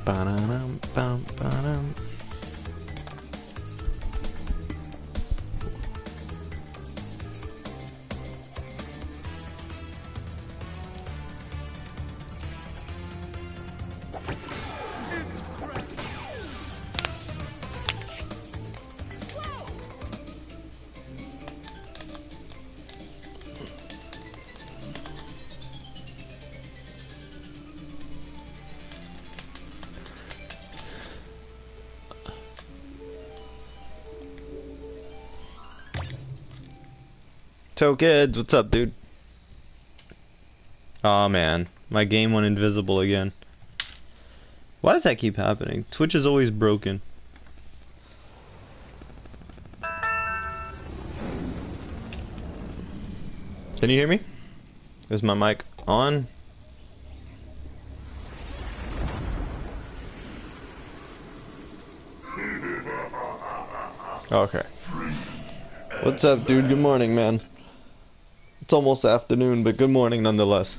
Ba-dum, bum, ba-dum. So kids, what's up, dude? Aw, man, my game went invisible again. Why does that keep happening? Twitch is always broken. Can you hear me? Is my mic on? Okay. What's up, dude? Good morning, man. It's almost afternoon, but good morning nonetheless.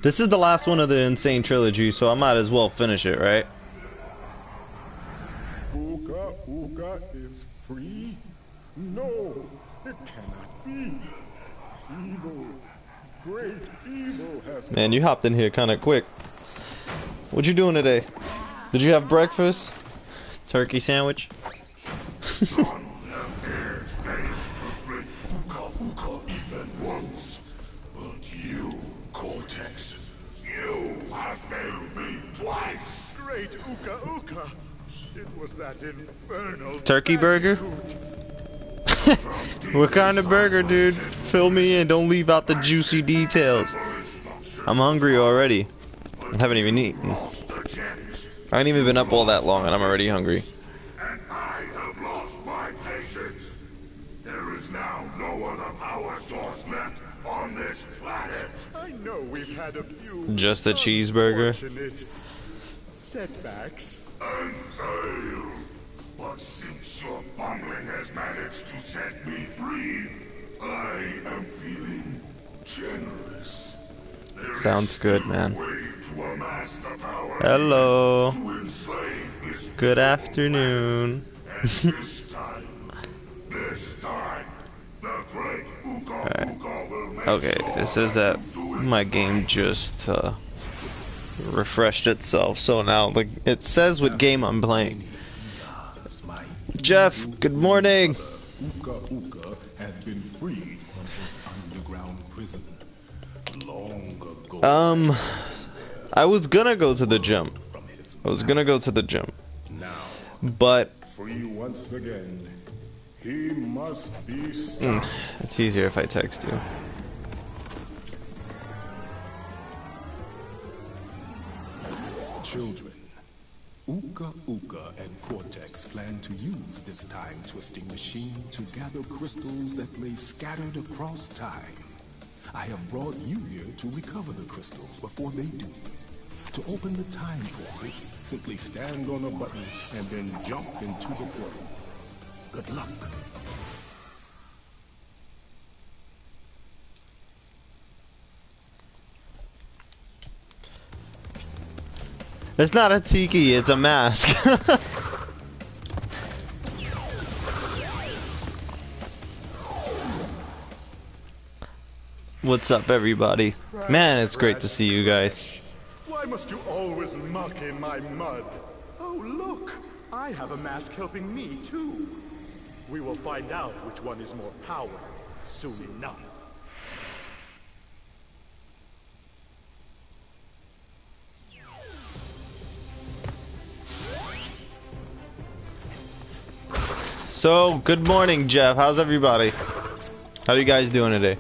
This is the last one of the Insane Trilogy, so I might as well finish it, right? Uka is free? No, it cannot be. Evil, great evil has come. Man, you hopped in here kind of quick. What you doing today? Did you have breakfast? Turkey sandwich? Great Uka. It was that infernal Turkey burger? Bandicoot. What kind of burger, dude? Fill me in, don't leave out the juicy details. I'm hungry already. I haven't even eaten. I ain't even been up all that long and I'm already hungry. And I have lost my patience. There is now no other power source left on this planet. I know we've had a few Just a cheeseburger? unfortunate setbacks. And fail. But since your fumbling has managed to set me free, I am feeling generous. There Sounds is good, still man. a way to amass the power Hello. to enslave this Good miserable afternoon. planet. And this time, the great Uka will make Okay, sure it says that my game just refreshed itself, so now like it says what game I'm playing. Jeff, good morning. Uka has been freed from his underground prison long ago. I was gonna go to the gym. Now, But free once again, he must be stopped. it's easier if I text you. Children, Uka and Cortex plan to use this time-twisting machine to gather crystals that lay scattered across time. I have brought you here to recover the crystals before they do. To open the time portal, simply stand on a button and then jump into the portal. Good luck. It's not a tiki, it's a mask. What's up, everybody? Man, it's great to see you guys. Why must you always muck in my mud? Oh, look! I have a mask helping me, too. We will find out which one is more powerful soon enough. So, good morning, Jeff. How's everybody? How you guys doing today?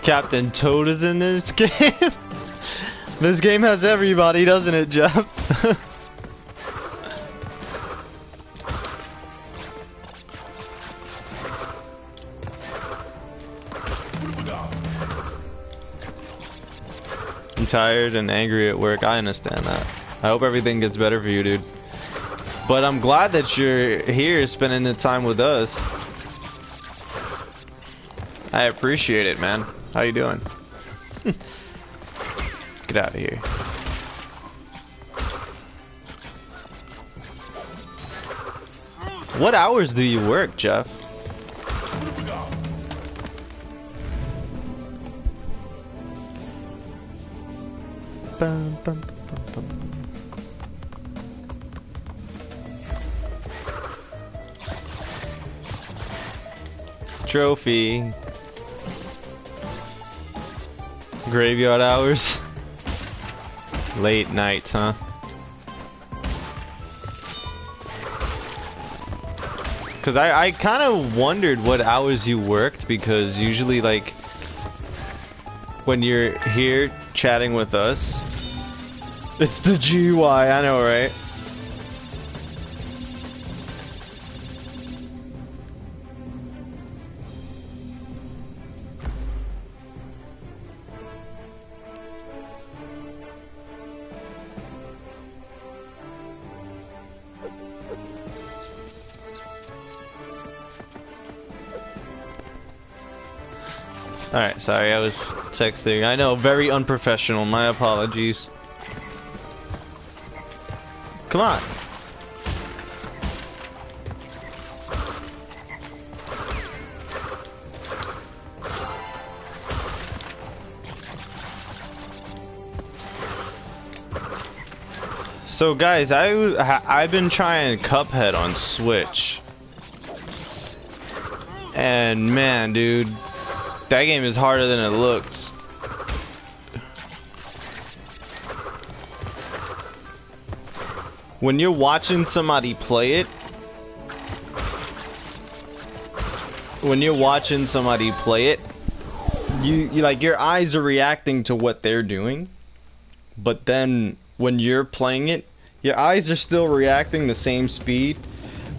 Captain Toad is in this game? This game has everybody, doesn't it, Jeff? I'm tired and angry at work. I understand that. I hope everything gets better for you, dude. But I'm glad that you're here spending the time with us. I appreciate it, man. How you doing? Get out of here. What hours do you work, Jeff? Bum, bum, bum, bum. Trophy. Graveyard hours. Late nights, huh? Cause I kind of wondered what hours you worked, because usually like when you're here chatting with us, it's the GUI, I know, right? Alright, sorry, I was texting. I know, very unprofessional. My apologies. Come on. So guys, I've been trying Cuphead on Switch. And man, dude, that game is harder than it looks. When you're watching somebody play it, you like, your eyes are reacting to what they're doing, but then when you're playing it, your eyes are still reacting the same speed,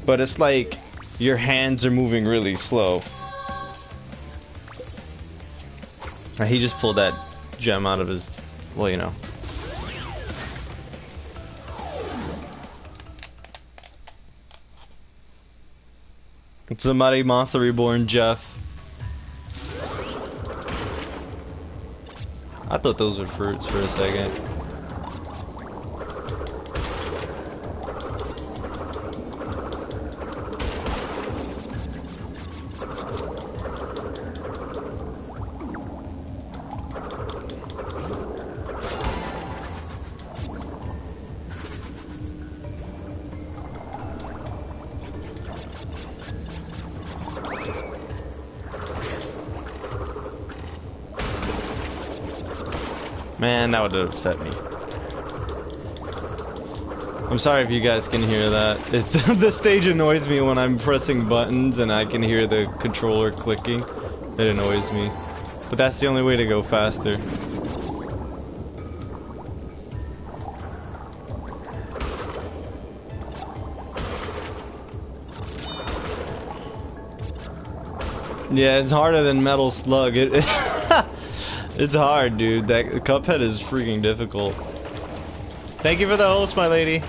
but it's like your hands are moving really slow. He just pulled that gem out of his, well, you know. Somebody Monster Reborn Jeff. I thought those were fruits for a second. Man, that would have upset me. I'm sorry if you guys can hear that. The stage annoys me when I'm pressing buttons and I can hear the controller clicking. It annoys me. But that's the only way to go faster. Yeah, it's harder than Metal Slug. It's hard, dude. That Cuphead is freaking difficult. Thank you for the host, my lady.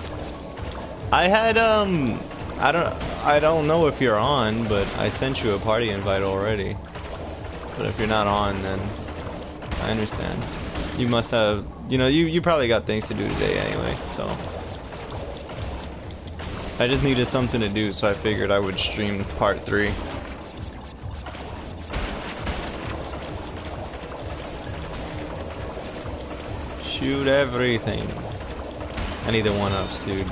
I had I don't know if you're on, but I sent you a party invite already. But if you're not on, then I understand. You must have, you know, you probably got things to do today anyway, so. I just needed something to do, so I figured I would stream part 3. Shoot everything. I need the 1-ups, dude.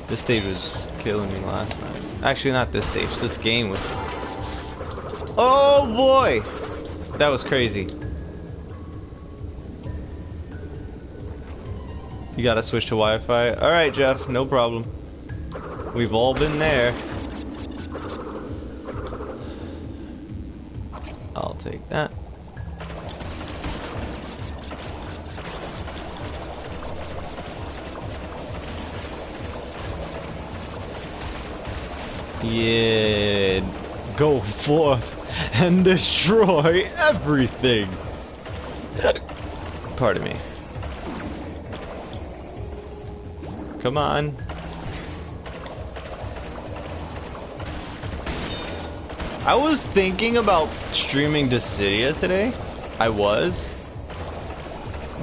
This stage was killing me last night. Actually, not this stage. This game was... Oh boy! That was crazy. You gotta switch to Wi-Fi. Alright, Jeff, no problem. We've all been there. I'll take that. Yeah, go forth and destroy everything. Pardon me. Come on. I was thinking about streaming Dissidia today. I was.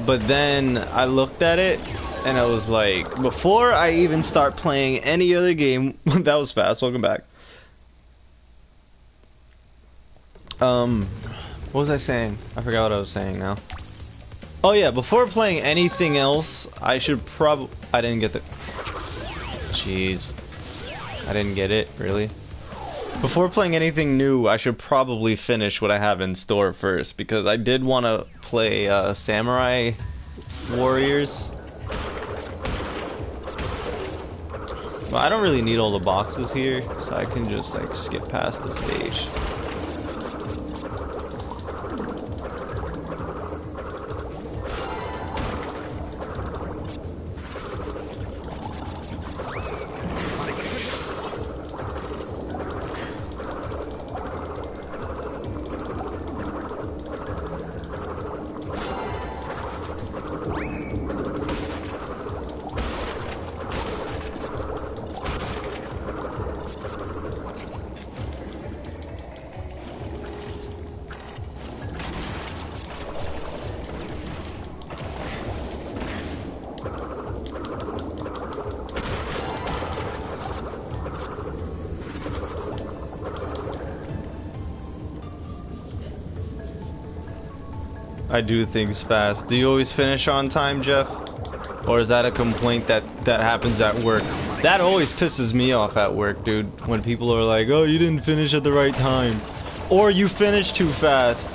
But then I looked at it and I was like, before I even start playing any other game, that was fast, welcome back. What was I saying? I forgot what I was saying now. Oh yeah, before playing anything else, I should I didn't get the... Jeez. I didn't get it, really? Before playing anything new, I should probably finish what I have in store first, because I did want to play Samurai Warriors. But I don't really need all the boxes here, so I can just like skip past the stage. I do things fast. Do you always finish on time, Jeff? Or is that a complaint that happens at work? That always pisses me off at work, dude. When people are like, oh, you didn't finish at the right time. Or you finished too fast.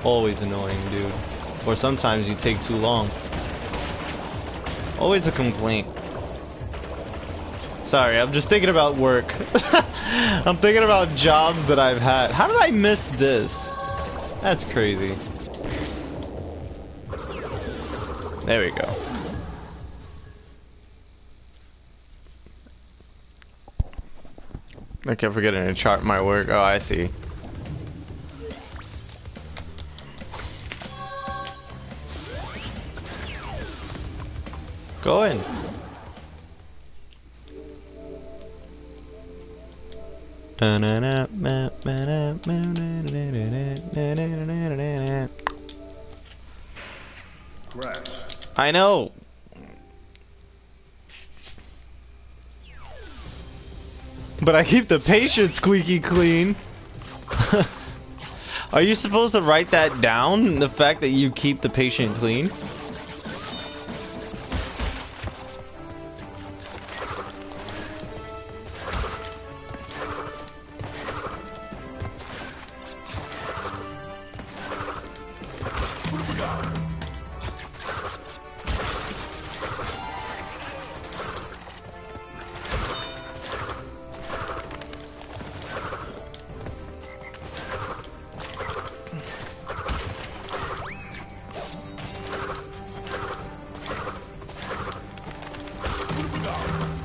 Always annoying, dude. Or sometimes you take too long. Always a complaint. Sorry, I'm just thinking about work. I'm thinking about jobs that I've had. How did I miss this? That's crazy. There we go. I kept forgetting to chart my work. Oh, I see. Go in. Crash. I know. But I keep the patient squeaky clean. Are you supposed to write that down? The fact that you keep the patient clean?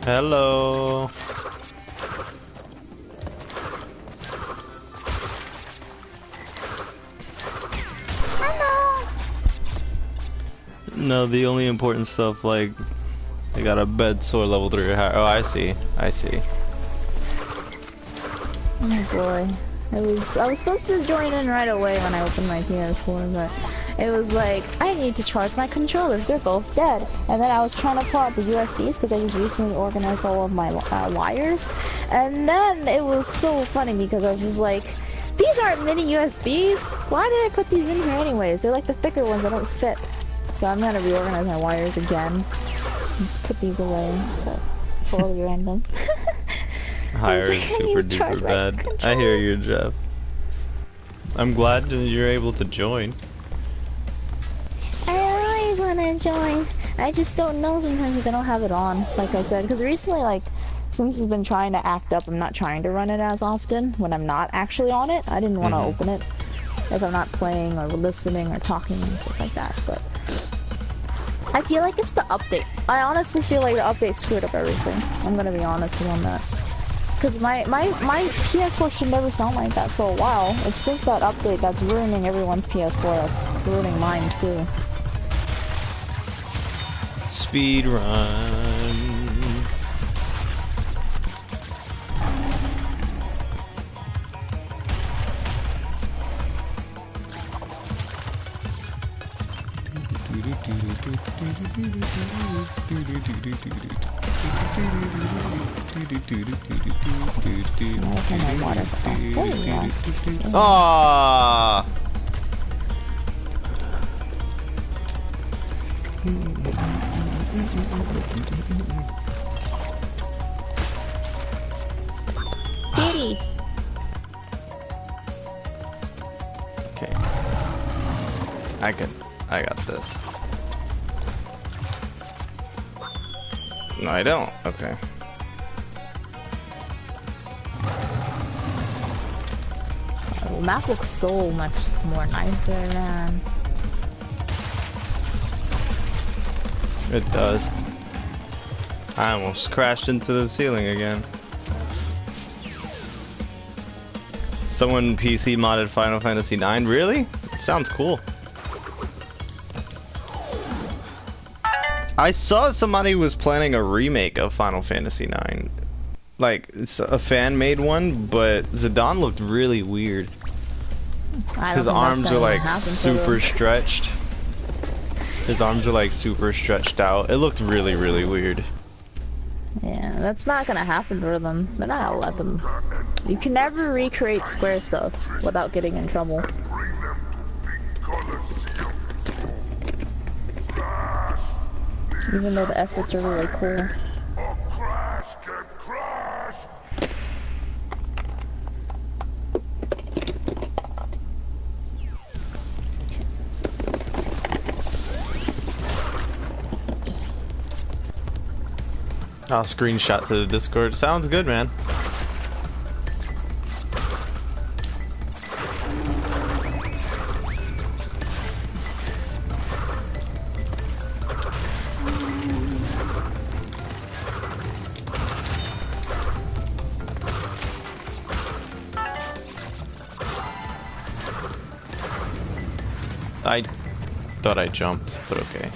Hello. Hello. No, the only important stuff, like, they got a bed sore level 3 or higher. Oh, I see. I see. Oh boy. I was supposed to join in right away when I opened my PS4, but it was like, I need to charge my controllers, they're both dead. And then I was trying to pull out the USBs because I just recently organized all of my wires. And then it was so funny because I was just like, these aren't mini USBs? Why did I put these in here anyways? They're like the thicker ones that don't fit. So I'm gonna reorganize my wires again. Put these away, but totally random. Higher is super duper bad. I hear you, Jeff. I'm glad that you're able to join. I always want to join. I just don't know sometimes because I don't have it on, like I said. Because recently, like, since it's been trying to act up, I'm not trying to run it as often when I'm not actually on it. I didn't want to open it if I'm not playing or listening or talking and stuff like that. But I feel like it's the update. I honestly feel like the update screwed up everything. I'm gonna be honest on that. Because my PS4 should never sound like that for a while. It's since that update that's ruining everyone's PS4 that's ruining mine too. Speed run. Ah. Kitty. Okay. I got this. No, I don't. Okay. The map looks so much more nicer, man. It does. I almost crashed into the ceiling again. Someone PC modded Final Fantasy IX? Really? Sounds cool. I saw somebody was planning a remake of Final Fantasy IX. Like, a fan made one, but Zidane looked really weird. His arms are like super stretched. His arms are like super stretched out. It looked really, really weird. Yeah, that's not gonna happen for them. They're not gonna let them. You can never recreate Square stuff without getting in trouble. Even though the efforts are really cool. I'll screenshot to the Discord. Sounds good, man. I thought I jumped, but okay.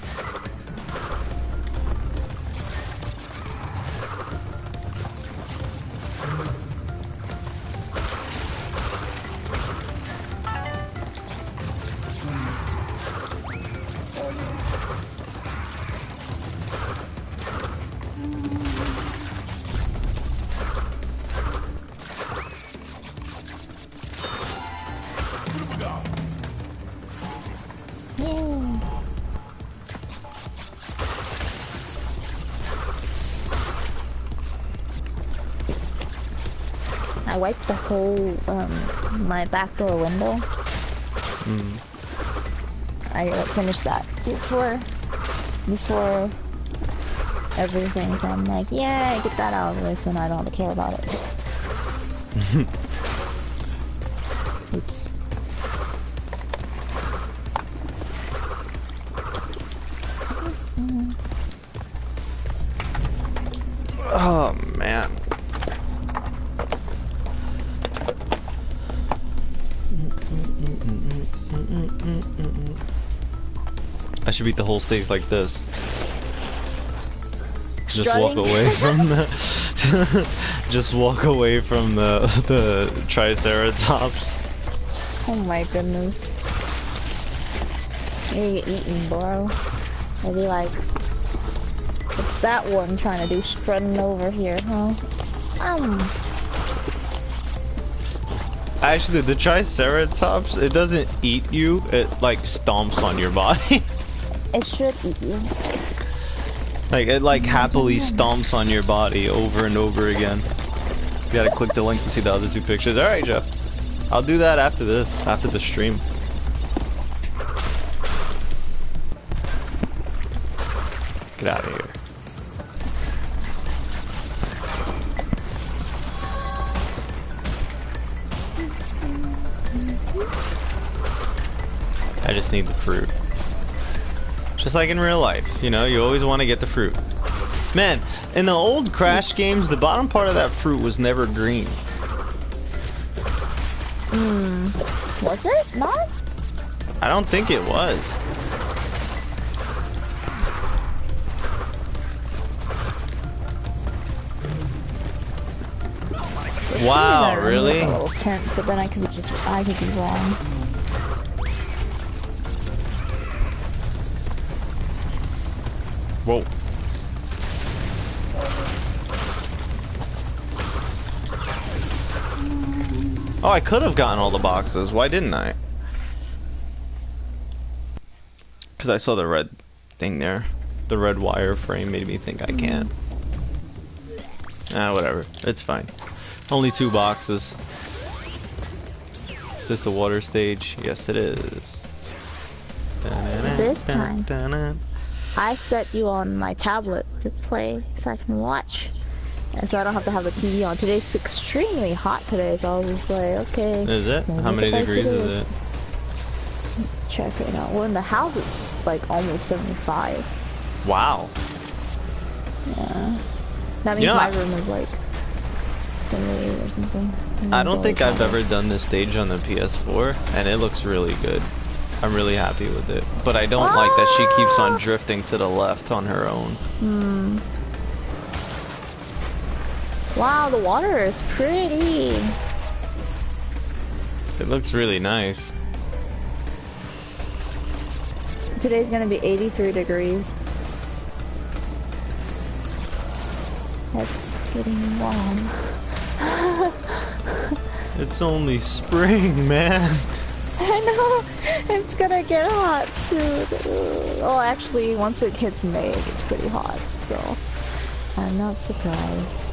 I wiped the whole, my backdoor window. I finished that before everything, so I'm like, yeah, get that out of the way so I don't have to care about it. Oops. Oh, man. I should beat the whole stage like this. Just walk away from the just walk away from the Triceratops. Oh my goodness. You get eaten, bro. I'll be like, what's that one trying to do strutting over here, huh? Actually, the Triceratops, it doesn't eat you, it like stomps on your body. It should eat you. Like, it like happily stomps on your body over and over again. You gotta click the link to see the other two pictures. Alright, Jeff. I'll do that after this, after the stream. Get out of here. I just need the fruit. Just like in real life, you know, you always want to get the fruit. Man, in the old Crash games, the bottom part of that fruit was never green. Was it not? I don't think it was. Wow, really? A little tint, but then I could be wrong. Whoa. Oh, I could have gotten all the boxes. Why didn't I? Because I saw the red thing there. The red wire frame made me think I can't. Ah, whatever. It's fine. Only 2 boxes. Is this the water stage? Yes, it is. So this time, I set you on my tablet to play so I can watch. And so I don't have to have the TV on. Today's extremely hot today, so I was just like, okay. Is it? How many degrees is it? Let's check right now. Well, in the house it's like almost 75. Wow. Yeah. That means my room is like 78 or something. I don't think I've ever done this stage on the PS4, and it looks really good. I'm really happy with it. But I don't like that she keeps on drifting to the left on her own. Wow, the water is pretty. It looks really nice. Today's gonna be 83 degrees. That's getting warm. It's only spring, man. I know, it's gonna get hot soon. Oh, actually, once it hits May, it gets pretty hot, so I'm not surprised.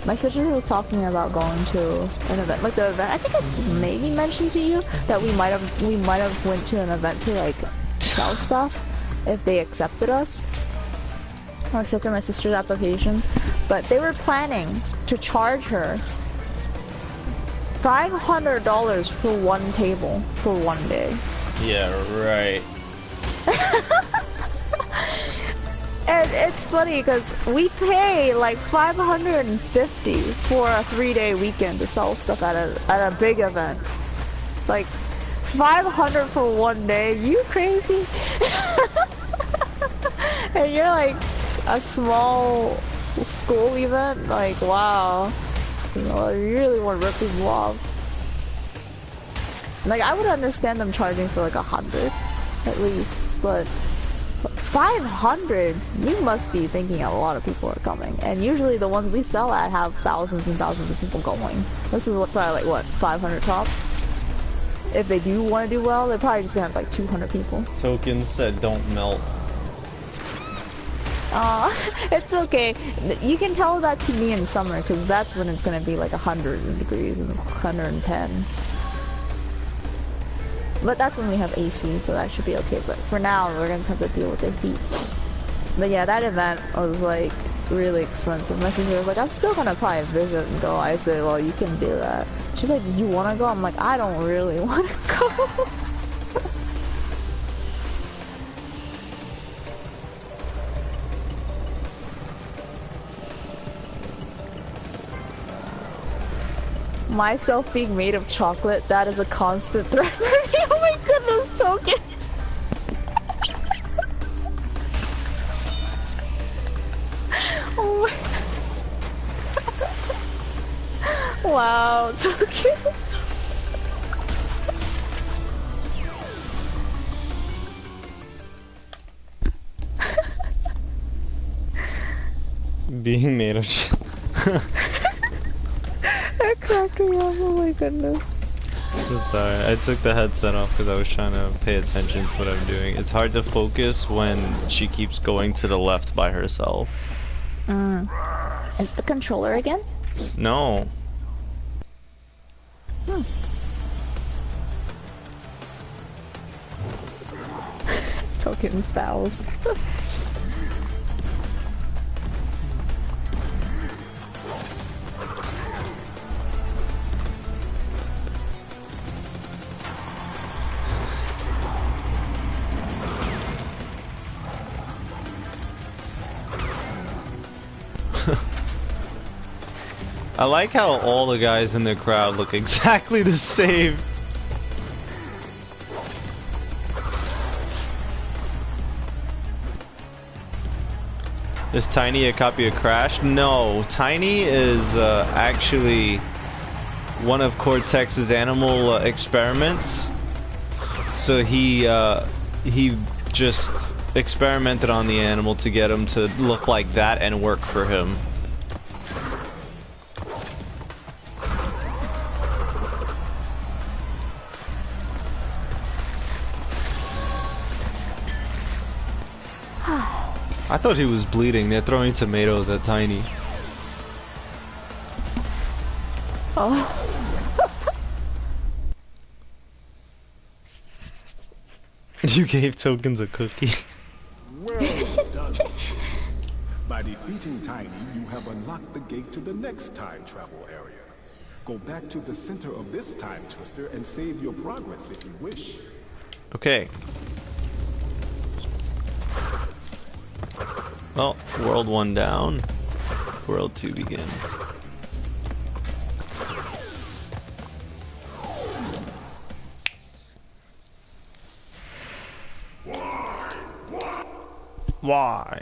My sister was talking about going to an event, like the event. I think I maybe mentioned to you that we might have went to an event to like sell stuff if they accepted us. I accepted my sister's application, but they were planning to charge her $500 for one table for one day. Yeah, right. And it's funny because we pay like $550 for a 3-day weekend to sell stuff at a big event. Like $500 for one day? You crazy? And you're like a small school event? Like, wow. You know, I really want to rip people off. Like, I would understand them charging for like 100 at least, but 500? You must be thinking a lot of people are coming. And usually the ones we sell at have thousands and thousands of people going. This is probably like, what, 500 tops? If they do want to do well, they're probably just gonna have like 200 people. Tokens said don't melt. It's okay. You can tell that to me in summer, because that's when it's gonna be like 100 degrees and 110. But that's when we have AC, so that should be okay. But for now, we're gonna have to deal with the heat. But yeah, that event was like really expensive. My sister was like, I'm still gonna probably visit and go. I said, well, you can do that. She's like, you wanna go? I'm like, I don't really wanna go. Myself being made of chocolate, that is a constant threat for me. Oh my goodness, Tokens! Oh my... Wow, Tokens! Being made of That cracked me up, oh my goodness. Sorry, I took the headset off because I was trying to pay attention to what I'm doing. It's hard to focus when she keeps going to the left by herself. Is the controller again? No. Tokens bows. I like how all the guys in the crowd look exactly the same. Is Tiny a copy of Crash? No, Tiny is actually one of Cortex's animal experiments. So he just experimented on the animal to get him to look like that and work for him. I thought he was bleeding. They're throwing tomatoes at Tiny. Oh. You gave Tokens a cookie. Well done. By defeating Tiny, you have unlocked the gate to the next time travel area. Go back to the center of this time twister and save your progress if you wish. Okay. Well, World 1 down. World 2 begin. Why?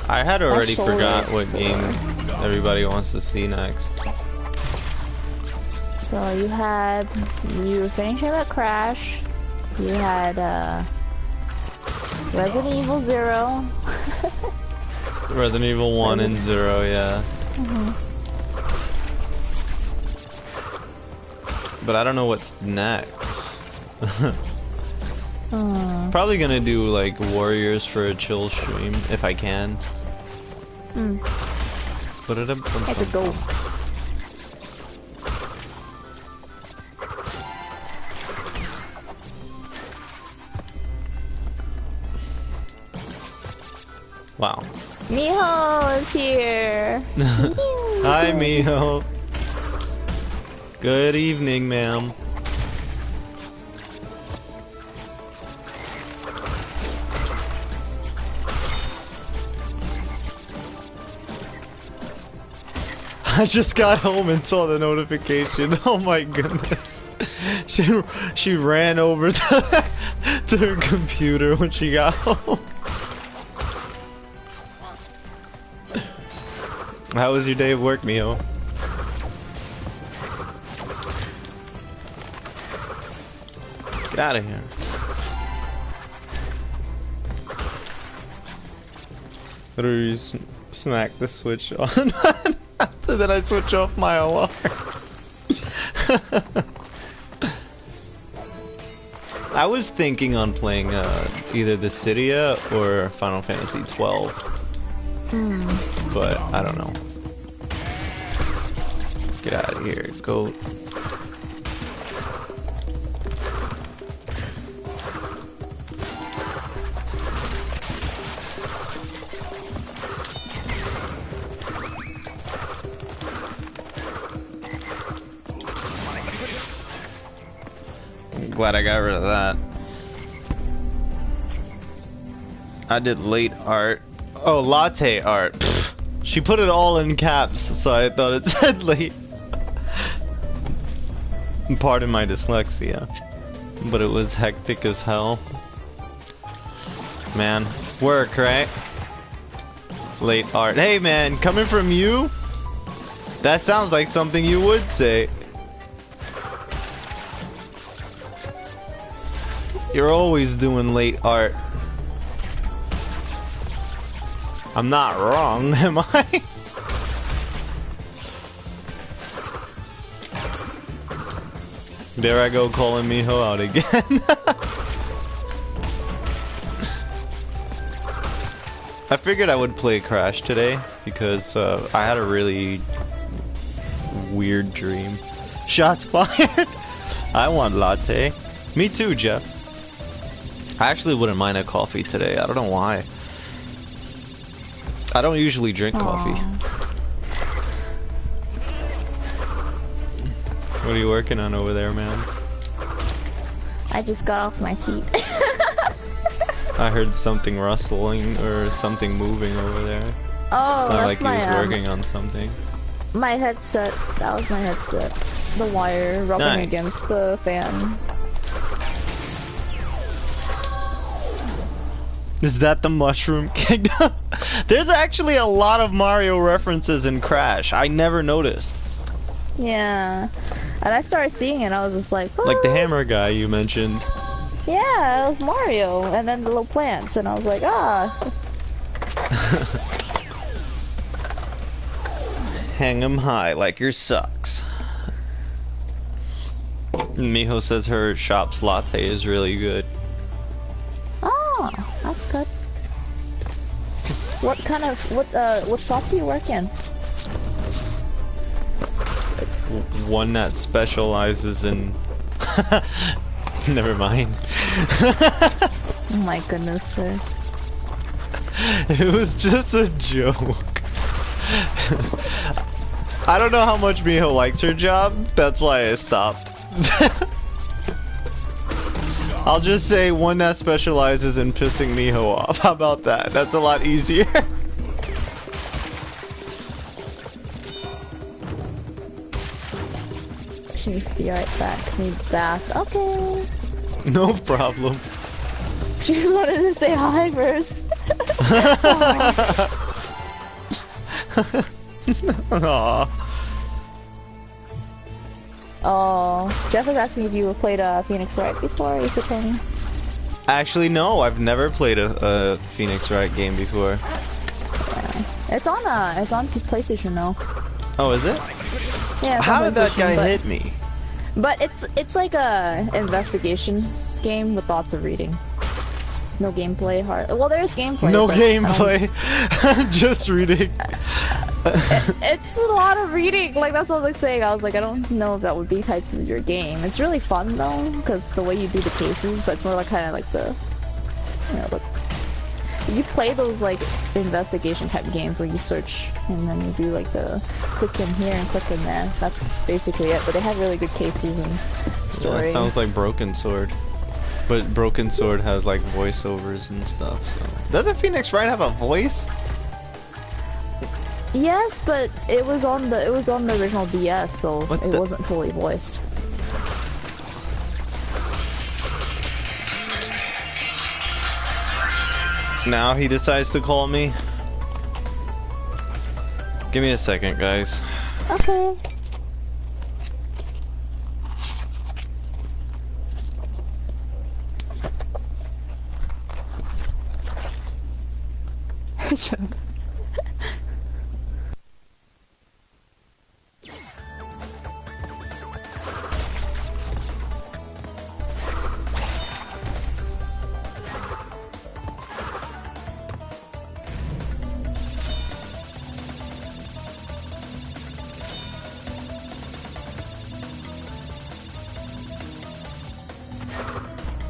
I had already forgot what game everybody wants to see next. So you were finishing up Crash. You had Resident Evil 0. Resident Evil 1 and 0, yeah. But I don't know what's next. Probably gonna do like Warriors for a chill stream if I can. Put it up. Have to go. Wow. Miho is here. Hi, Miho. Good evening, ma'am. I just got home and saw the notification. Oh my goodness. She ran over to, to her computer when she got home. How was your day of work, Miho? Get out of here. Literally smack the switch on. After that I switch off my alarm. I was thinking on playing either the Cydia or Final Fantasy 12. But I don't know. Get out of here, goat. Glad I got rid of that. I did late art. Oh, latte art. Pfft. She put it all in caps, so I thought it said late. Pardon my dyslexia. But it was hectic as hell. Man, work, right? Late art. Hey man, coming from you? That sounds like something you would say. You're always doing late art. I'm not wrong, am I? There I go calling Miho out again. I figured I would play Crash today because I had a really weird dream. Shots fired! I want latte. Me too, Jeff. I actually wouldn't mind a coffee today. I don't know why. I don't usually drink coffee. What are you working on over there, man? I just got off my seat. I heard something rustling or something moving over there. Oh, it's not that's like he was working on something. My headset. That was my headset. The wire rubbing Nice. against the fan. Is that the Mushroom Kingdom? There's actually a lot of Mario references in Crash. I never noticed. Yeah. And I started seeing it, I was just like, Like the "What?" hammer guy you mentioned. Yeah, it was Mario, and then the little plants, and I was like, ah. Hang 'em high like your socks. Miho says her shop's latte is really good. Oh, that's good. What shop do you work in? One that specializes in... Never mind. Oh my goodness, sir. It was just a joke. I don't know how much Miho likes her job, that's why I stopped. I'll just say one that specializes in pissing Miho off. How about that? That's a lot easier. She needs to be right back. Need bath. Okay. No problem. She just wanted to say hi first. Aww. Oh, Jeff was asking if you played Phoenix Wright before. Is it Tony? Actually, no. I've never played a Phoenix Wright game before. Yeah. It's on PlayStation now. Oh, is it? Yeah. It's How on did that guy PlayStation, hit me? But it's like a investigation game with lots of reading. No gameplay. Well, there's gameplay. No but, gameplay. Just reading. It's a lot of reading. Like that's what I was like saying. I was like, I don't know if that would be type of your game. It's really fun though, because the way you do the cases. But it's more like kind of like the, like you play those like investigation type games where you search and then you do like the click in here and click in there. That's basically it. But they have really good cases and story. Yeah, that sounds like Broken Sword. But Broken Sword has like voiceovers and stuff. So doesn't Phoenix Wright have a voice? Yes, but it was on the original DS, so What it the- wasn't fully voiced. Now he decides to call me. Give me a second, guys. Okay. Shut up.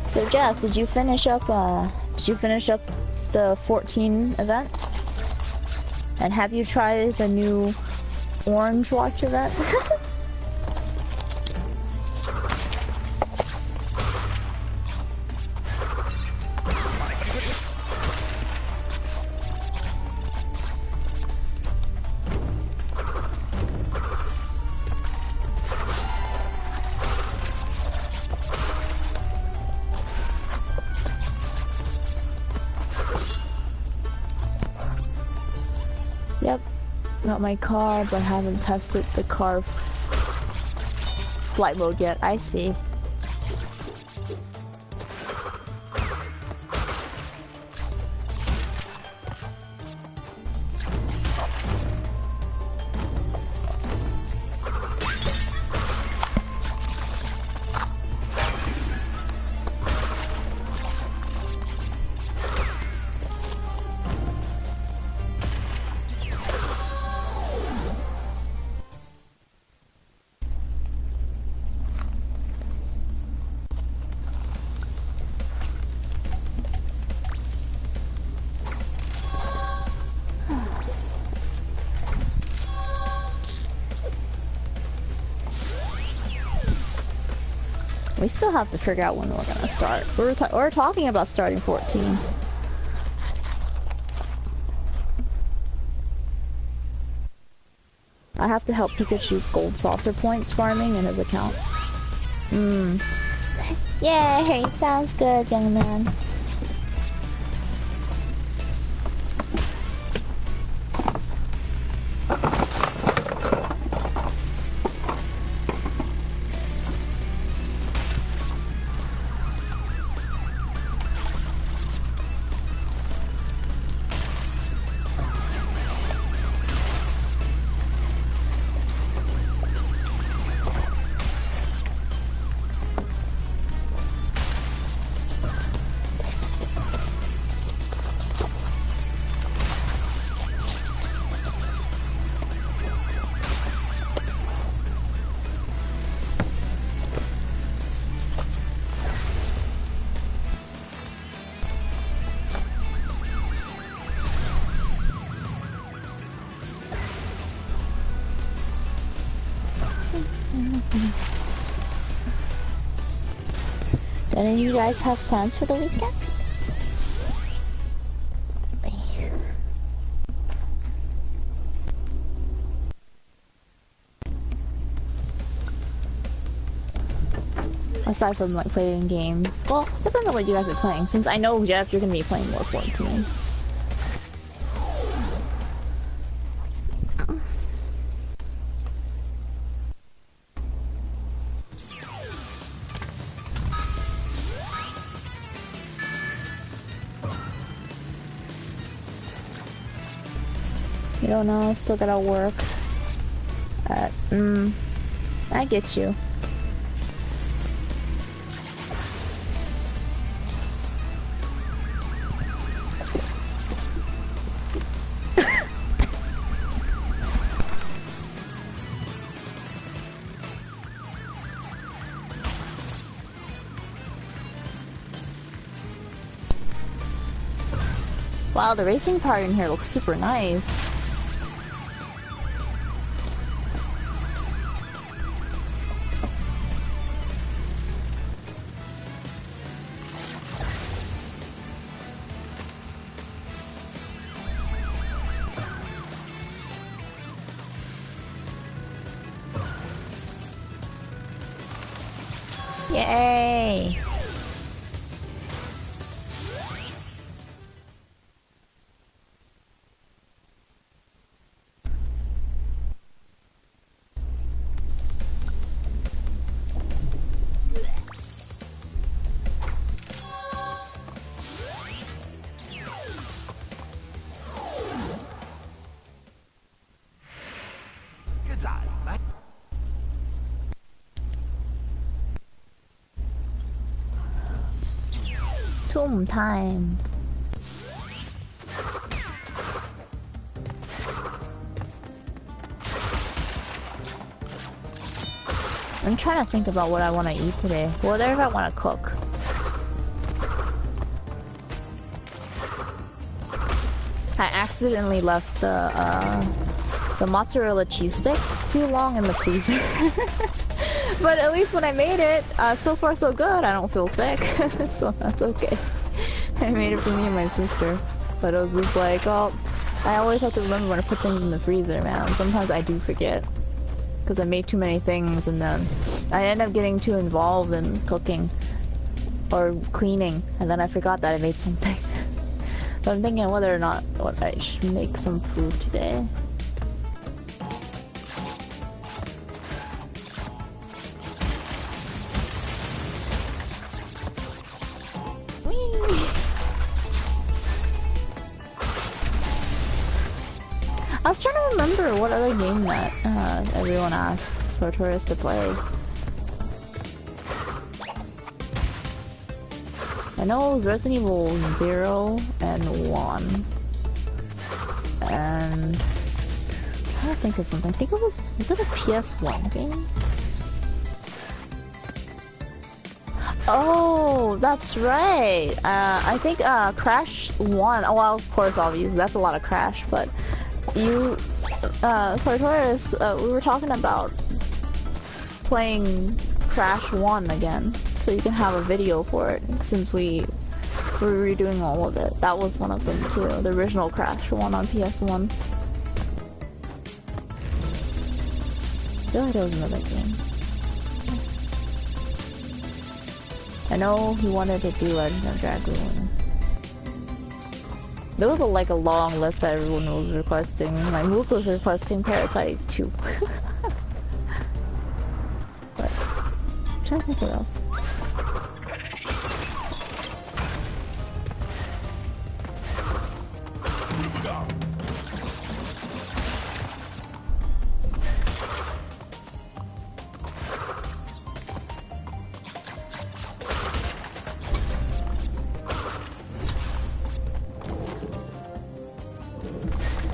So Jeff, did you finish up the 14 event? And have you tried the new Orange Watch event? Yep, got my car, but haven't tested the car flight mode yet. I see. We still have to figure out when we're gonna start. We're talking about starting 14. I have to help Pikachu's gold saucer points farming in his account. Yay, sounds good, young man. Do any of you guys have plans for the weekend? Aside from like playing games. Well, depends on what you guys are playing. Since I know, Jeff, you're gonna be playing more Fortnite. You don't know, still gotta work. I get you. Wow, the racing part in here looks super nice. Yay! Tomb time. I'm trying to think about what I want to eat today. Whatever I want to cook. I accidentally left the mozzarella cheese sticks too long in the freezer. But at least when I made it, so far so good. I don't feel sick, so that's okay. I made it for me and my sister. But it was just like, oh, I always have to remember when I put things in the freezer, man. Sometimes I do forget. Because I made too many things and then I end up getting too involved in cooking or cleaning. And then I forgot that I made something. But I'm thinking whether or not I should make some food today. I was trying to remember what other game that everyone asked Sartorius to play. I know it was Resident Evil 0 and 1. And I'm trying to think of something. I think it was it a PS1 game? Oh, that's right. I think Crash 1. Oh, well, of course, obviously, that's a lot of Crash, but you, Sartorius, we were talking about playing Crash 1 again, so you can have a video for it, since we were redoing all of it. That was one of them too, the original Crash 1 on PS1. I feel like there was another game. I know he wanted to do Legend of Dragoon. There was a long list that everyone was requesting. Like Mook was requesting Parasite 2. But I'm trying to think what else.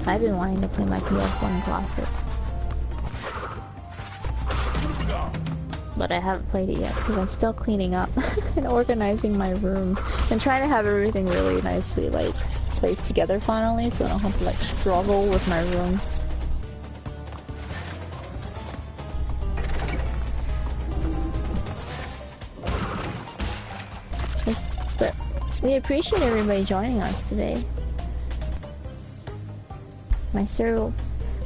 I've been wanting to play my PS1 Classic, but I haven't played it yet because I'm still cleaning up and organizing my room and trying to have everything really nicely placed together finally, so I don't have to struggle with my room. But we appreciate everybody joining us today. My sir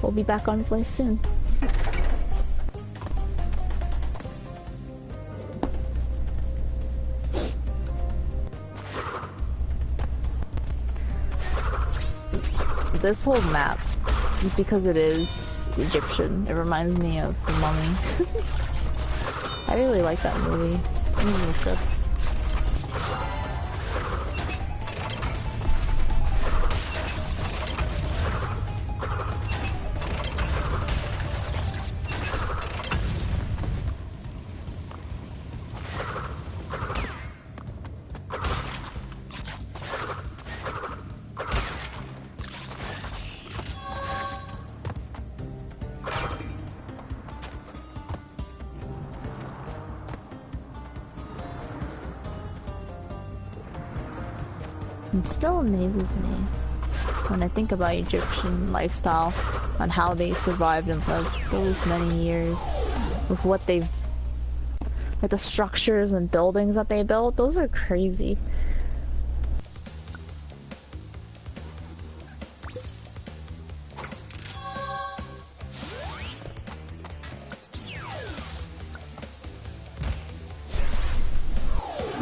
will be back on voice soon. This whole map, just because it is Egyptian, it reminds me of The Mummy. I really like that movie. That movie was good. It still amazes me when I think about Egyptian lifestyle and how they survived and lived those many years with what they've, like the structures and buildings that they built. Those are crazy.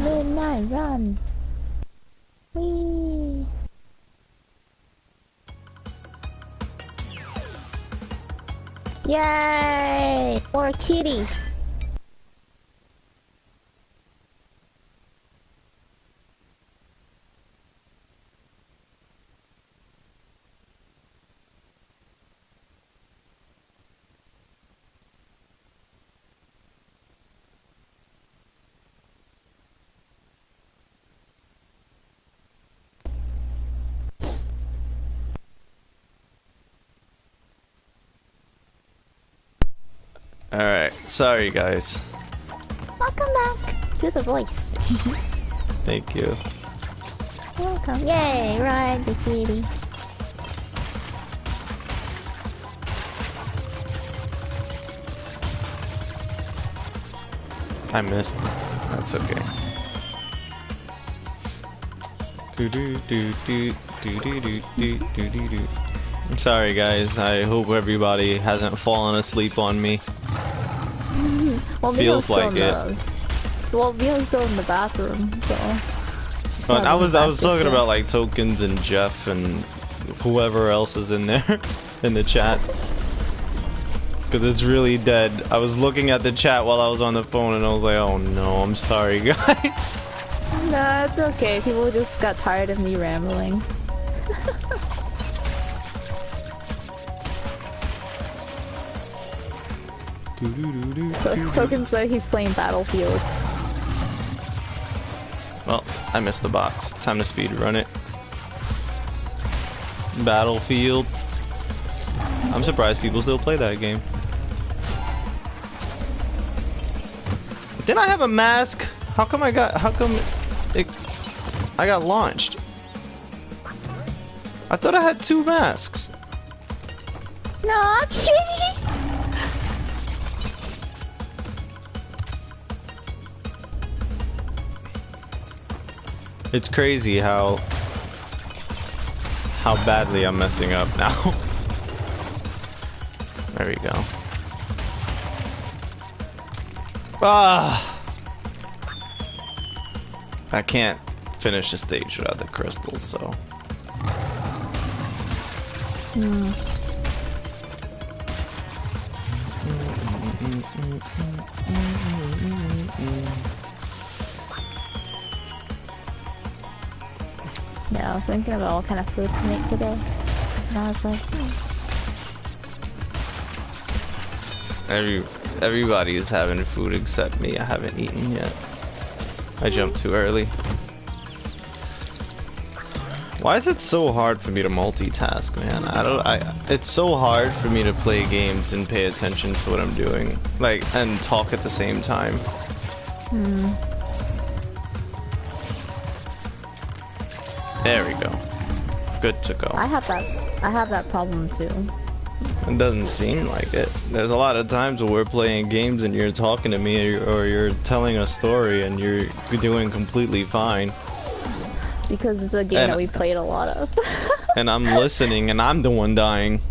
Midnight run. Whee! Yay! More kitty! Alright, sorry guys. Welcome back to the voice. Thank you. Welcome. Yay, ride the kitty. I missed. That's okay. I'm sorry guys, I hope everybody hasn't fallen asleep on me. Well, Feels like it. Well, Mio's still in the bathroom, so... But I was talking about like Tokens and Jeff and whoever else is in there in the chat. Cause it's really dead. I was looking at the chat while I was on the phone and I was like, oh no, I'm sorry guys. No, it's okay. People just got tired of me rambling. Token said he's playing Battlefield. Well, I missed the box. Time to speed run it. Battlefield. I'm surprised people still play that game. Didn't I have a mask? How come I got launched? I thought I had 2 masks. No, I'm kidding. It's crazy how badly I'm messing up now. There we go. Ah! I can't finish the stage without the crystals, so. Yeah, I was thinking about what kind of food to make today. And I was like, Everybody is having food except me. I haven't eaten yet. I jumped too early. Why is it so hard for me to multitask, man? It's so hard for me to play games and pay attention to what I'm doing. Like, and talk at the same time. There we go. Good to go. I have that problem too. It doesn't seem like it. There's a lot of times where we're playing games and you're talking to me or you're telling a story and you're doing completely fine. Because it's a game that we played a lot of. And I'm listening and I'm the one dying.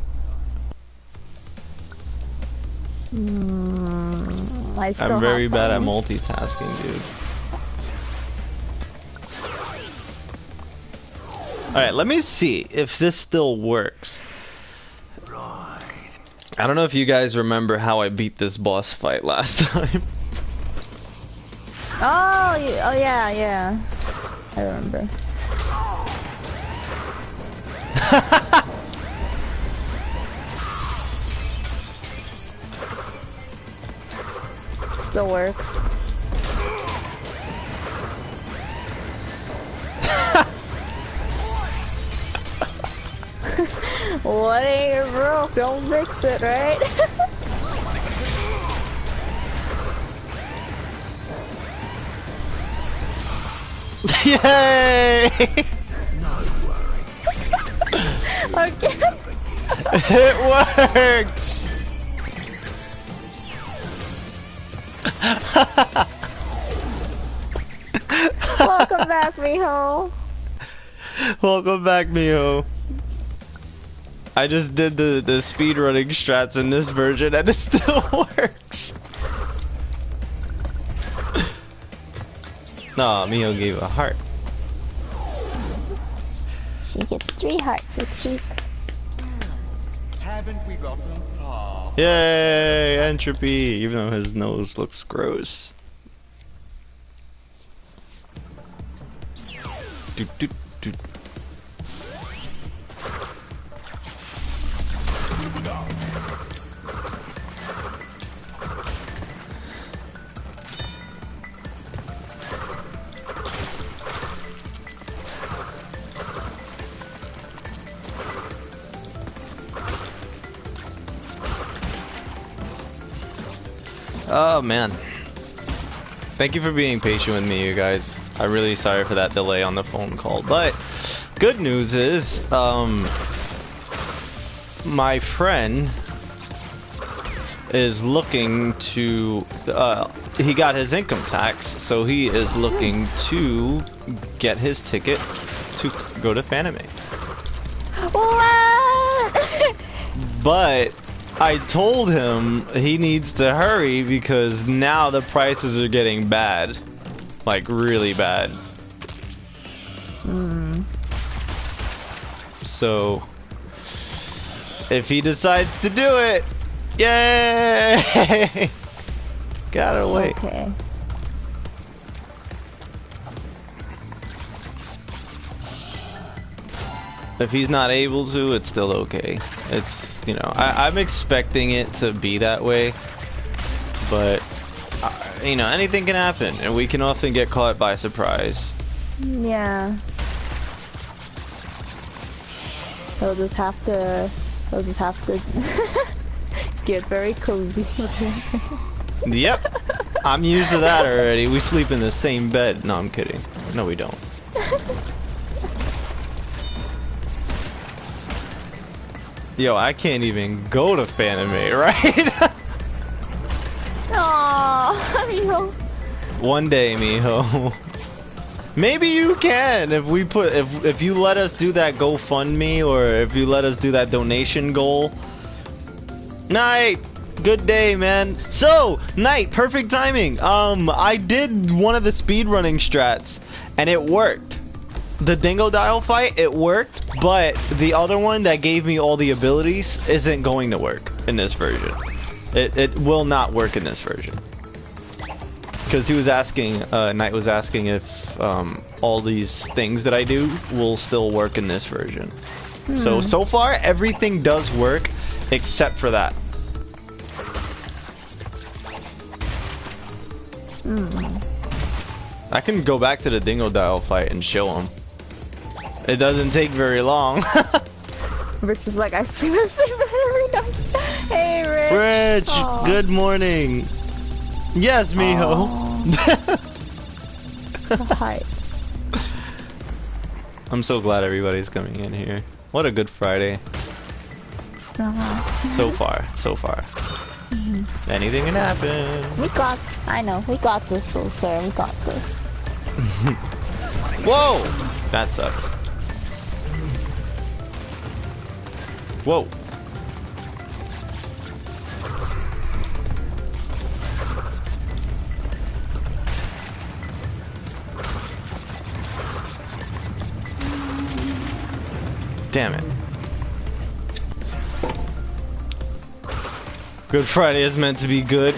I'm very bad at multitasking, dude. Alright, let me see if this still works. I don't know if you guys remember how I beat this boss fight last time. Oh yeah. I remember. Still works. What ain't broke, don't fix it, right? Yay! Okay. It worked! Welcome back, Miho. Welcome back, Miho. I just did the speedrunning strats in this version and it still works. No, Miho gave a heart. She gets 3 hearts, it's cheap. Haven't we gotten far? Yay, entropy, even though his nose looks gross. Doot, doot, doot. Oh man. Thank you for being patient with me, you guys. I'm really sorry for that delay on the phone call. But good news is, my friend is looking to, he got his income tax, so he is looking to get his ticket to go to Fanime. What? But I told him he needs to hurry because now the prices are getting bad. Like, really bad. So, if he decides to do it, yay! Gotta wait. Okay. If he's not able to, it's still okay. It's, you know, I'm expecting it to be that way, but, you know, anything can happen, and we can often get caught by surprise. Yeah. He'll just have to get very cozy with his. Yep. I'm used to that already. We sleep in the same bed. No, I'm kidding. No, we don't. Yo, I can't even go to Fanime, right? Aww, Miho. One day, Miho. Maybe you can if we put if you let us do that GoFundMe or if you let us do that donation goal. Night, good day, man. So, Night, perfect timing. I did one of the speedrunning strats and it worked. The Dingo Dial fight, it worked, but the other one that gave me all the abilities isn't going to work in this version. It will not work in this version. Because he was asking, Knight was asking if all these things that I do will still work in this version. So far, everything does work except for that. I can go back to the Dingo Dial fight and show him. It doesn't take very long. Rich is like, I see him say that every night. Hey, Rich. Rich, Aww. good morning. Yes, Miho. The heights. I'm so glad everybody's coming in here. What a good Friday. So far, so far. Anything can happen. I know, we got this though, sir. We got this. Whoa! That sucks. Whoa. Damn it. Good Friday is meant to be good.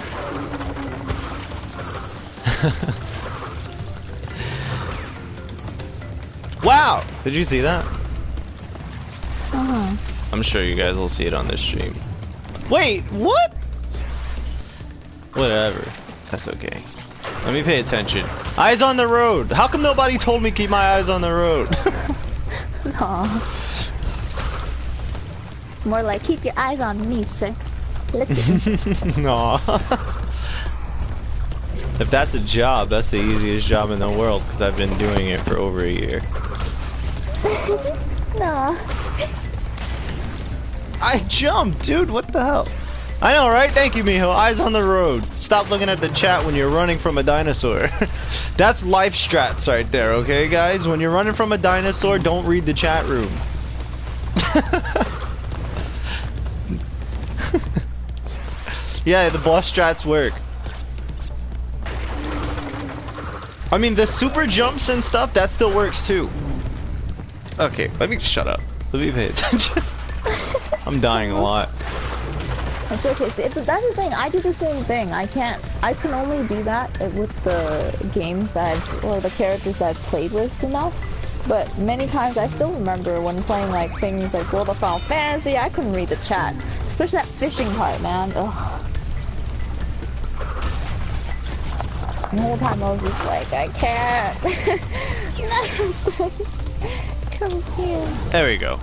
Wow! Did you see that? I'm sure you guys will see it on this stream. Wait, what? Whatever. That's okay. Let me pay attention. Eyes on the road! How come nobody told me keep my eyes on the road? Aw. More like keep your eyes on me, sir. Look at me. Aw. If that's a job, that's the easiest job in the world because I've been doing it for over a year. No. I jumped, dude. What the hell? I know, right? Thank you, Miho. Eyes on the road. Stop looking at the chat when you're running from a dinosaur. That's life strats right there, okay, guys? When you're running from a dinosaur, don't read the chat room. Yeah, the boss strats work. I mean, the super jumps and stuff, that still works too. Okay, let me shut up. Let me pay attention. I'm dying a lot. It's okay. See, that's the thing. I do the same thing. I can only do that with the games that or the characters that I've played with enough. But many times I still remember when playing like things like World of Final Fantasy, I couldn't read the chat. Especially that fishing part, man. Ugh. And the whole time I was just like, I can't. No, just come here. There we go.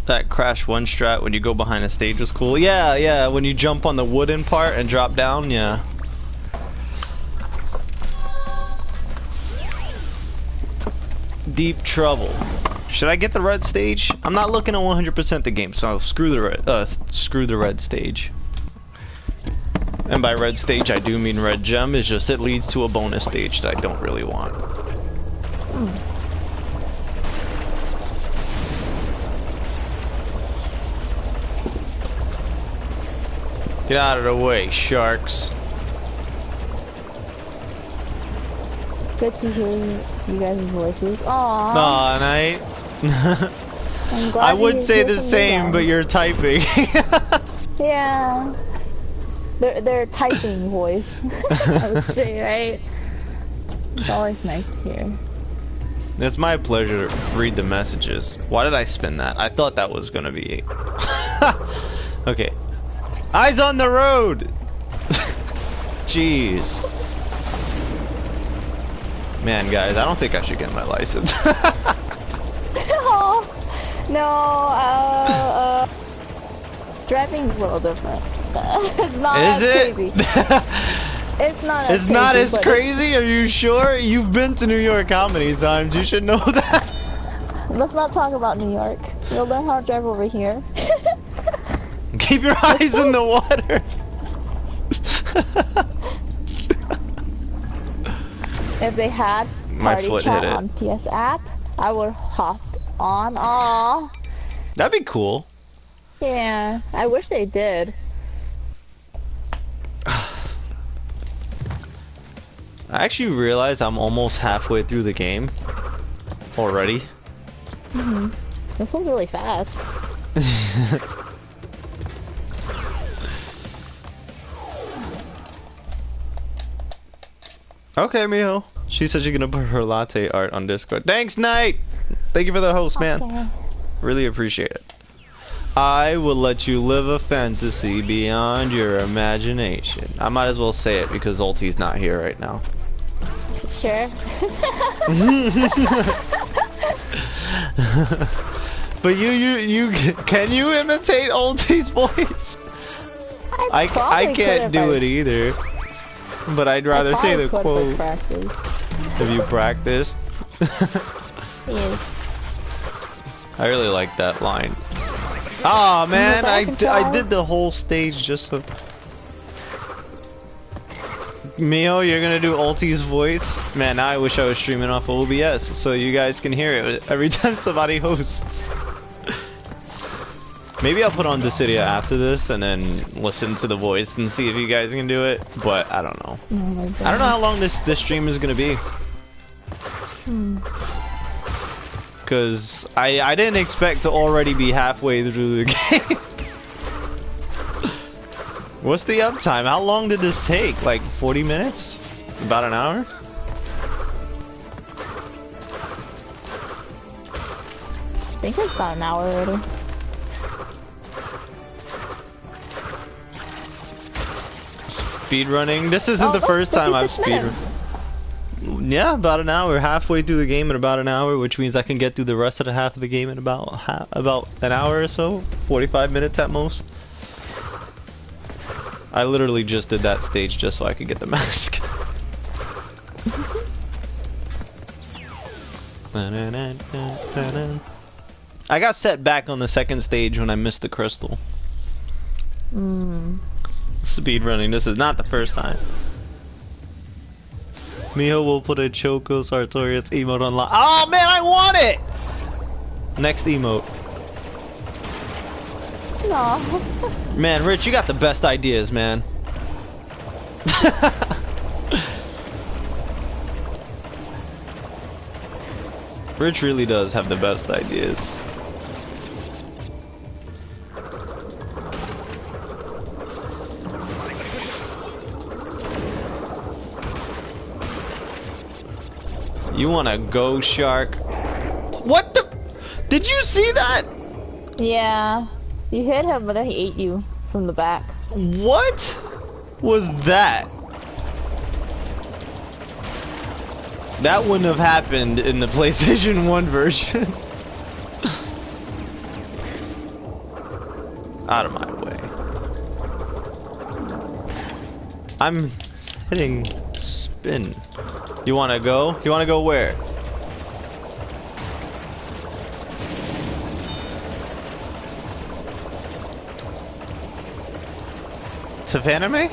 That crash one strat when you go behind a stage was cool. Yeah, yeah, when you jump on the wooden part and drop down, yeah. Deep trouble. Should I get the red stage? I'm not looking at 100% the game, so screw the red stage. And by red stage, I do mean red gem. It's just it leads to a bonus stage that I don't really want. Get out of the way, sharks. Good to hear you guys' voices. Aww. Aw, Knight. I'm glad I would say the from you same, but guys. you're typing. Yeah. Their typing voice, I would say, right? It's always nice to hear. It's my pleasure to read the messages. Why did I spin that? I thought that was gonna be... Okay. Eyes on the road! Jeez. Man, guys, I don't think I should get my license. Oh, no, driving's a little different. It's not Is as it? crazy. It's not as It's crazy. not as but crazy? Are you sure? You've been to New York how many times? You should know that. Let's not talk about New York. You'll learn how to drive over here. Keep your eyes in the water. If they had My party foot chat hit it. on PS app, I would hop on. Aw. That'd be cool. Yeah, I wish they did. I actually realized I'm almost halfway through the game already. This one's really fast. Okay, Miho. She said she's gonna put her latte art on Discord. Thanks, Knight! Thank you for the host, man. Okay. Really appreciate it. I will let you live a fantasy beyond your imagination. I might as well say it because Ulti's not here right now. Sure. But you can you imitate Ulti's voice? I probably can't could do if it either. But I'd rather say the quote. Practice. Have you practiced? Yes. I really like that line. Oh man, I did the whole stage just so... Mio, you're gonna do Ulti's voice? Man, now I wish I was streaming off of OBS so you guys can hear it every time somebody hosts. Maybe I'll put on Dissidia after this and then listen to the voice and see if you guys can do it, but I don't know. Oh, I don't know how long this stream is gonna be. Cause I didn't expect to already be halfway through the game. What's the uptime? How long did this take? Like 40 minutes? About an hour? I think it's about an hour already. Speedrunning? This isn't the first time I've speedrun. Yeah, about an hour. Halfway through the game in about an hour, which means I can get through the rest of the half of the game in about an hour or so. 45 minutes at most. I literally just did that stage just so I could get the mask. I got set back on the second stage when I missed the crystal. Speedrunning, this is not the first time. Miho will put a Choco Sartorius emote online. Oh man, I want it! Next emote. No. Man, Rich, you got the best ideas, man. Rich really does have the best ideas. You wanna go, Shark? What the? Did you see that? Yeah. You hit him, but then he ate you from the back. What was that? That wouldn't have happened in the PlayStation 1 version. Out of my way. I'm hitting spin. You wanna go? You wanna go where? To Vaname?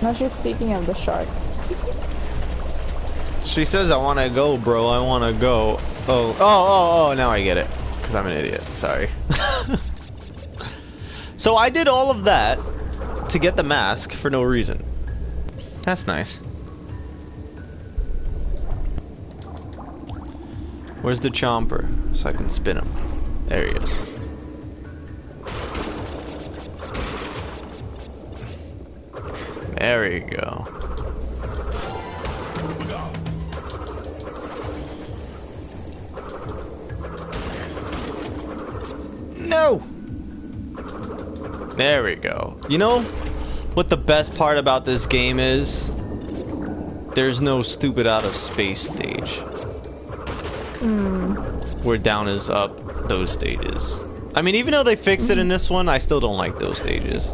No, she's speaking of the shark. She says I wanna go, bro. I wanna go. Oh, now I get it. Cause I'm an idiot. Sorry. So I did all of that to get the mask for no reason. That's nice. Where's the chomper? So I can spin him. There he is. There we go. No! There we go. You know what the best part about this game is? There's no stupid out of space stage. Where down is up, those stages. I mean, even though they fixed it in this one, I still don't like those stages.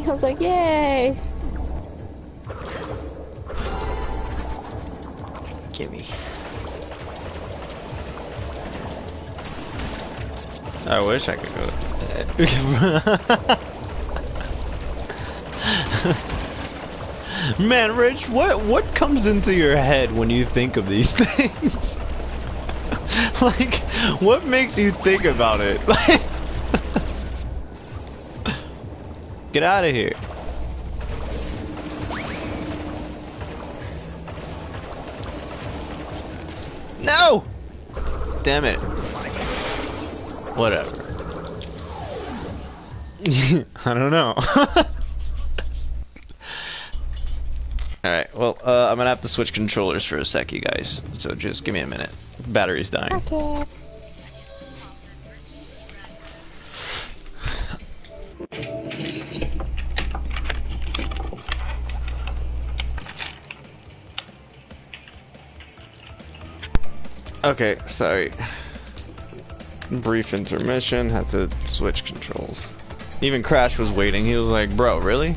I was like, yay! Gimme. I wish I could go. Man, Rich, what comes into your head when you think of these things? Like, what makes you think about it? Get out of here. No! Damn it. Whatever. I don't know. Alright, well, I'm gonna have to switch controllers for a sec, you guys. So just give me a minute. Battery's dying. Okay. Okay, sorry. Brief intermission, had to switch controls. Even Crash was waiting, he was like, bro, really?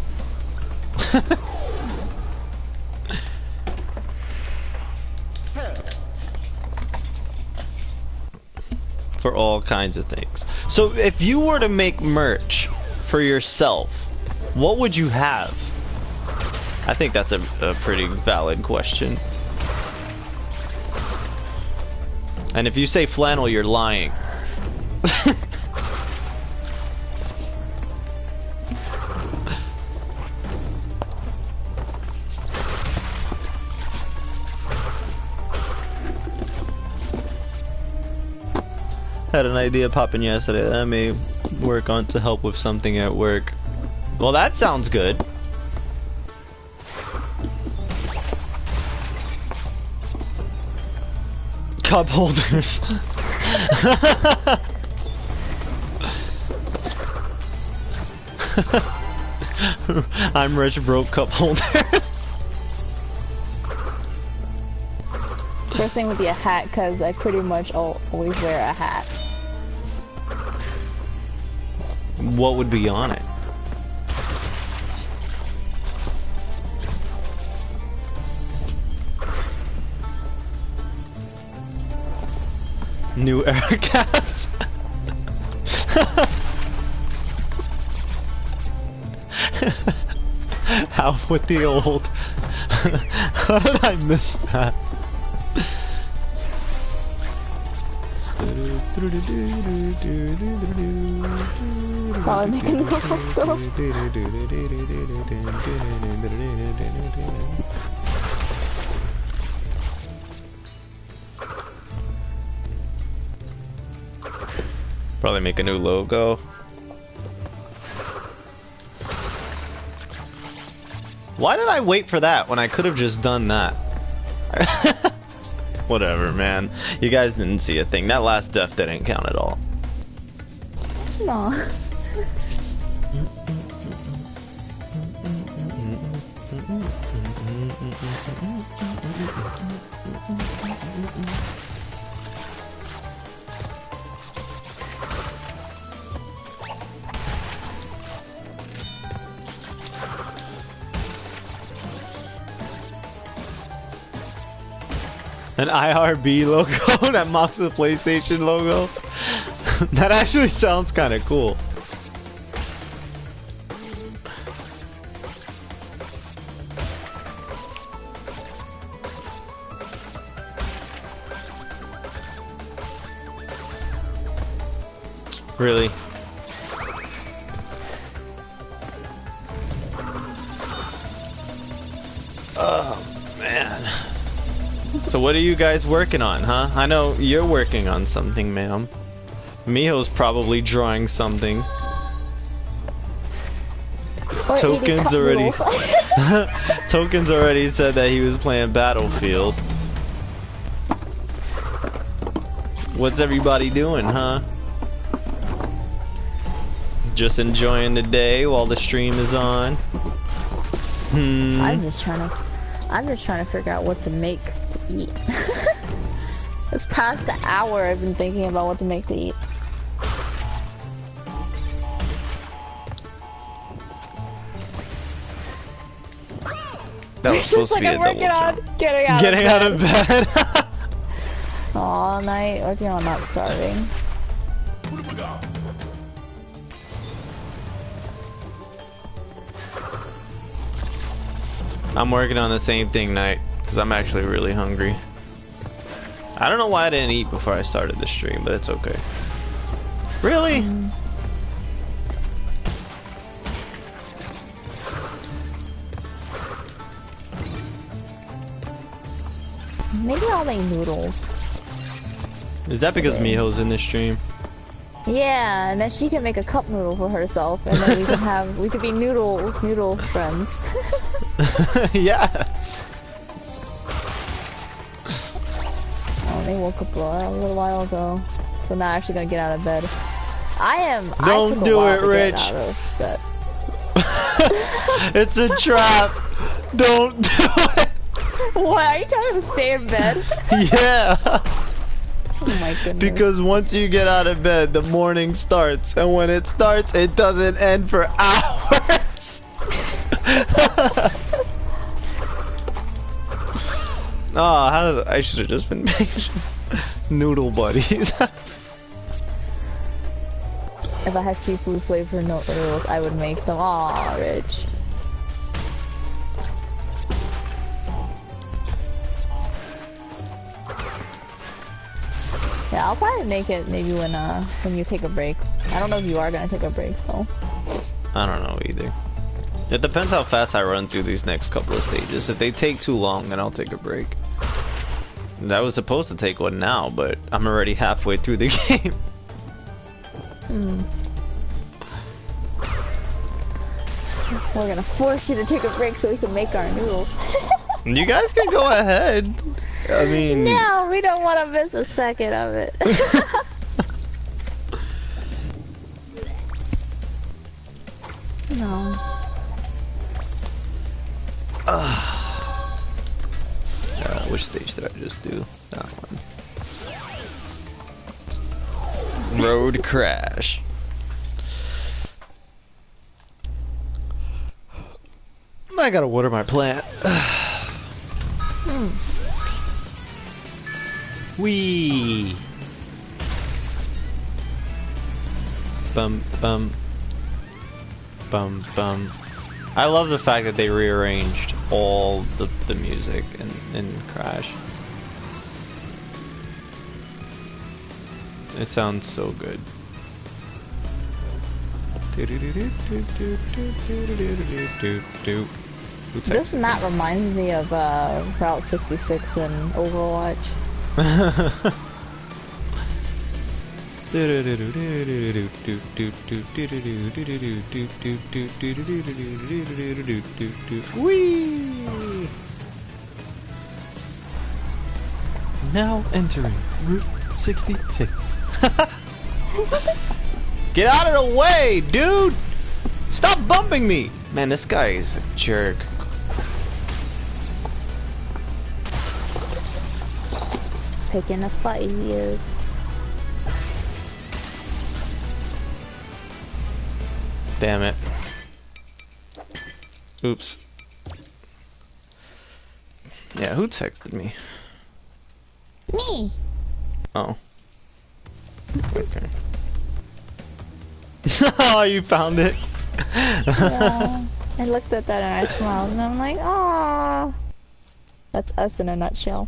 For all kinds of things. So if you were to make merch for yourself, what would you have? I think that's a pretty valid question. And if you say flannel, you're lying. Had an idea popping yesterday that I may work on to help with something at work. Well, that sounds good. Cup holders. I'm rich broke cup holder. First thing would be a hat, because I pretty much always wear a hat. What would be on it? New era caps. How with the old? How did I miss that? Probably make a new though. Probably make a new logo. Why did I wait for that when I could have just done that? Whatever, man. You guys didn't see a thing. That last death didn't count at all. No. An IRB logo that mocks the PlayStation logo. That actually sounds kind of cool. Really? Oh, man. So what are you guys working on, huh? I know you're working on something, ma'am. Miho's probably drawing something. Or Tokens already Tokens already said that he was playing Battlefield. What's everybody doing, huh? Just enjoying the day while the stream is on. I'm just trying to figure out what to make to eat. It's past the hour I've been thinking about what to make to eat. That was supposed to be a double jump. Getting out of bed. All night working on not starving. I'm working on the same thing, Night, because I'm actually really hungry. I don't know why I didn't eat before I started the stream, but it's okay. Really? Maybe I'll make noodles. Is that because Miho's in the stream? Yeah, and then she can make a cup noodle for herself, and then we could be noodle friends. Yes. Oh, they woke up a little while ago, so now I'm actually gonna get out of bed. Don't do it, Rich. It's a trap. Don't do it. What? Are you telling me to stay in bed? Yeah. Oh my goodness. Because once you get out of bed, the morning starts, and when it starts, it doesn't end for hours. Oh, how did I should have just been making noodle buddies. If I had seafood flavored noodles, I would make them. Aw, Rich. Yeah, I'll probably make it maybe when you take a break. I don't know if you are gonna take a break though. I don't know either. It depends how fast I run through these next couple of stages. If they take too long, then I'll take a break. And I was supposed to take one now, but I'm already halfway through the game. We're gonna force you to take a break so we can make our noodles. You guys can go ahead. I mean... No, we don't want to miss a second of it. No. Which stage did I just do? That one. Road crash. I gotta water my plant. Wee. Bum bum. Bum bum. I love the fact that they rearranged all the music in Crash. It sounds so good. This map reminds me of Route 66 in Overwatch. Whee! Now entering Route 66. Get out of the way, dude! Stop bumping me! Man, this guy is a jerk. Picking a fight, he is. Damn it. Oops. Yeah, who texted me? Me! Oh. Okay. Oh, you found it? Yeah. I looked at that and I smiled and I'm like, ah, that's us in a nutshell.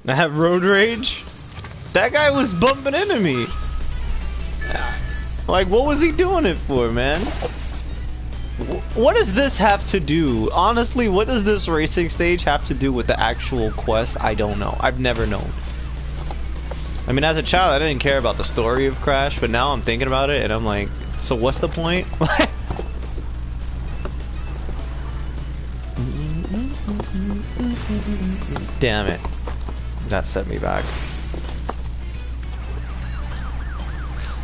I have road rage? That guy was bumping into me. Like, what was he doing it for, man? What does this have to do? Honestly, what does this racing stage have to do with the actual quest? I don't know. I've never known. I mean, as a child, I didn't care about the story of Crash, but now I'm thinking about it, and I'm like, so what's the point? Damn it. That set me back.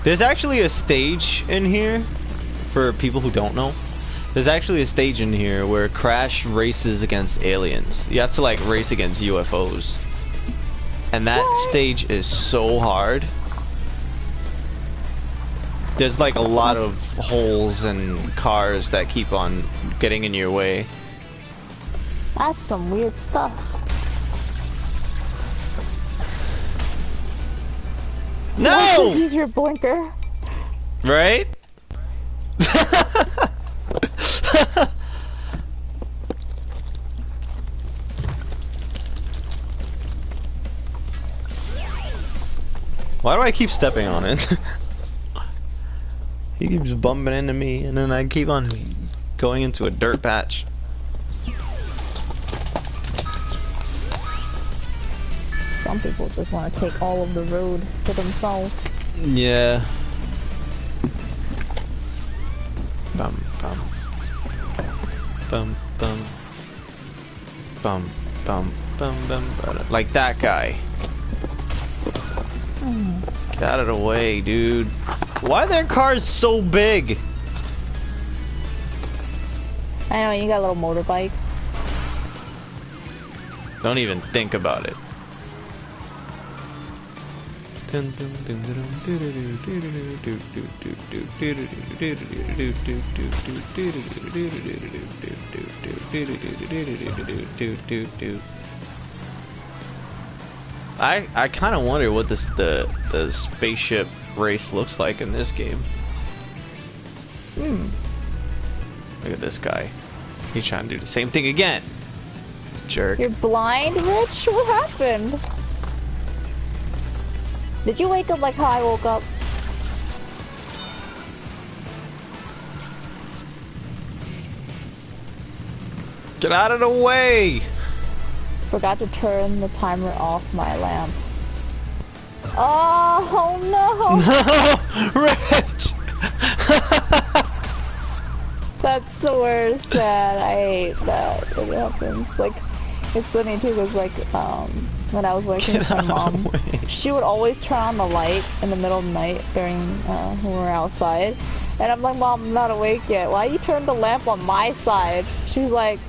There's actually a stage in here, for people who don't know. There's actually a stage in here where Crash races against aliens. You have to, like, race against UFOs. And that stage is so hard. There's like a lot of holes and cars that keep on getting in your way. That's some weird stuff. No! Use your blinker. Right? Why do I keep stepping on it? He keeps bumping into me, and then I keep on going into a dirt patch. Some people just want to take all of the road for themselves. Yeah. Bum bum. Bum bum. Bum bum bum bum. Like that guy. Get out of the way, dude. Why are their cars so big? I know, you got a little motorbike. Don't even think about it. I kind of wonder what the spaceship race looks like in this game. Look at this guy. He's trying to do the same thing again. Jerk. You're blind, Rich? What happened? Did you wake up like how I woke up? Get out of the way! Forgot to turn the timer off my lamp. Oh no! No! Rich! That's the worst, man. I hate that. It happens. Like, it's funny too, because like, when I was working with my mom, she would always turn on the light in the middle of the night during, when we were outside. And I'm like, Mom, I'm not awake yet. Why you turn the lamp on my side? She was like,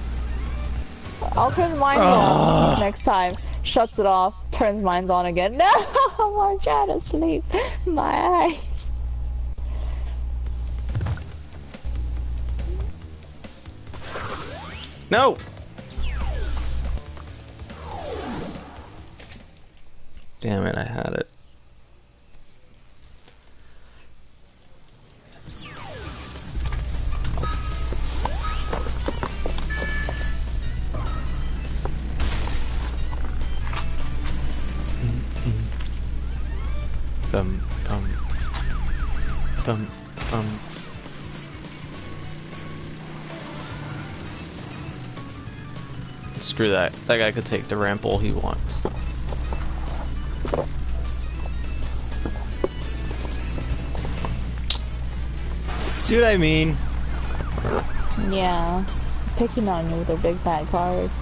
I'll turn mine on next time. Shuts it off, turns mine on again. No! I'm trying to sleep. My eyes. No! Damn it, I had it. Bum, bum. Bum, bum. Screw that. That guy could take the ramp all he wants. See what I mean? Yeah. Picking on you with their big bad cars.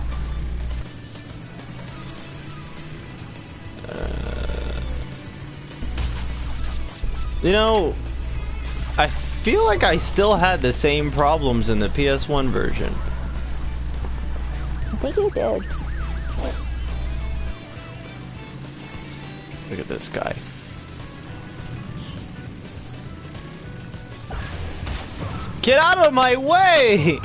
You know, I feel like I still had the same problems in the PS1 version. I think you did. Look at this guy. Get out of my way!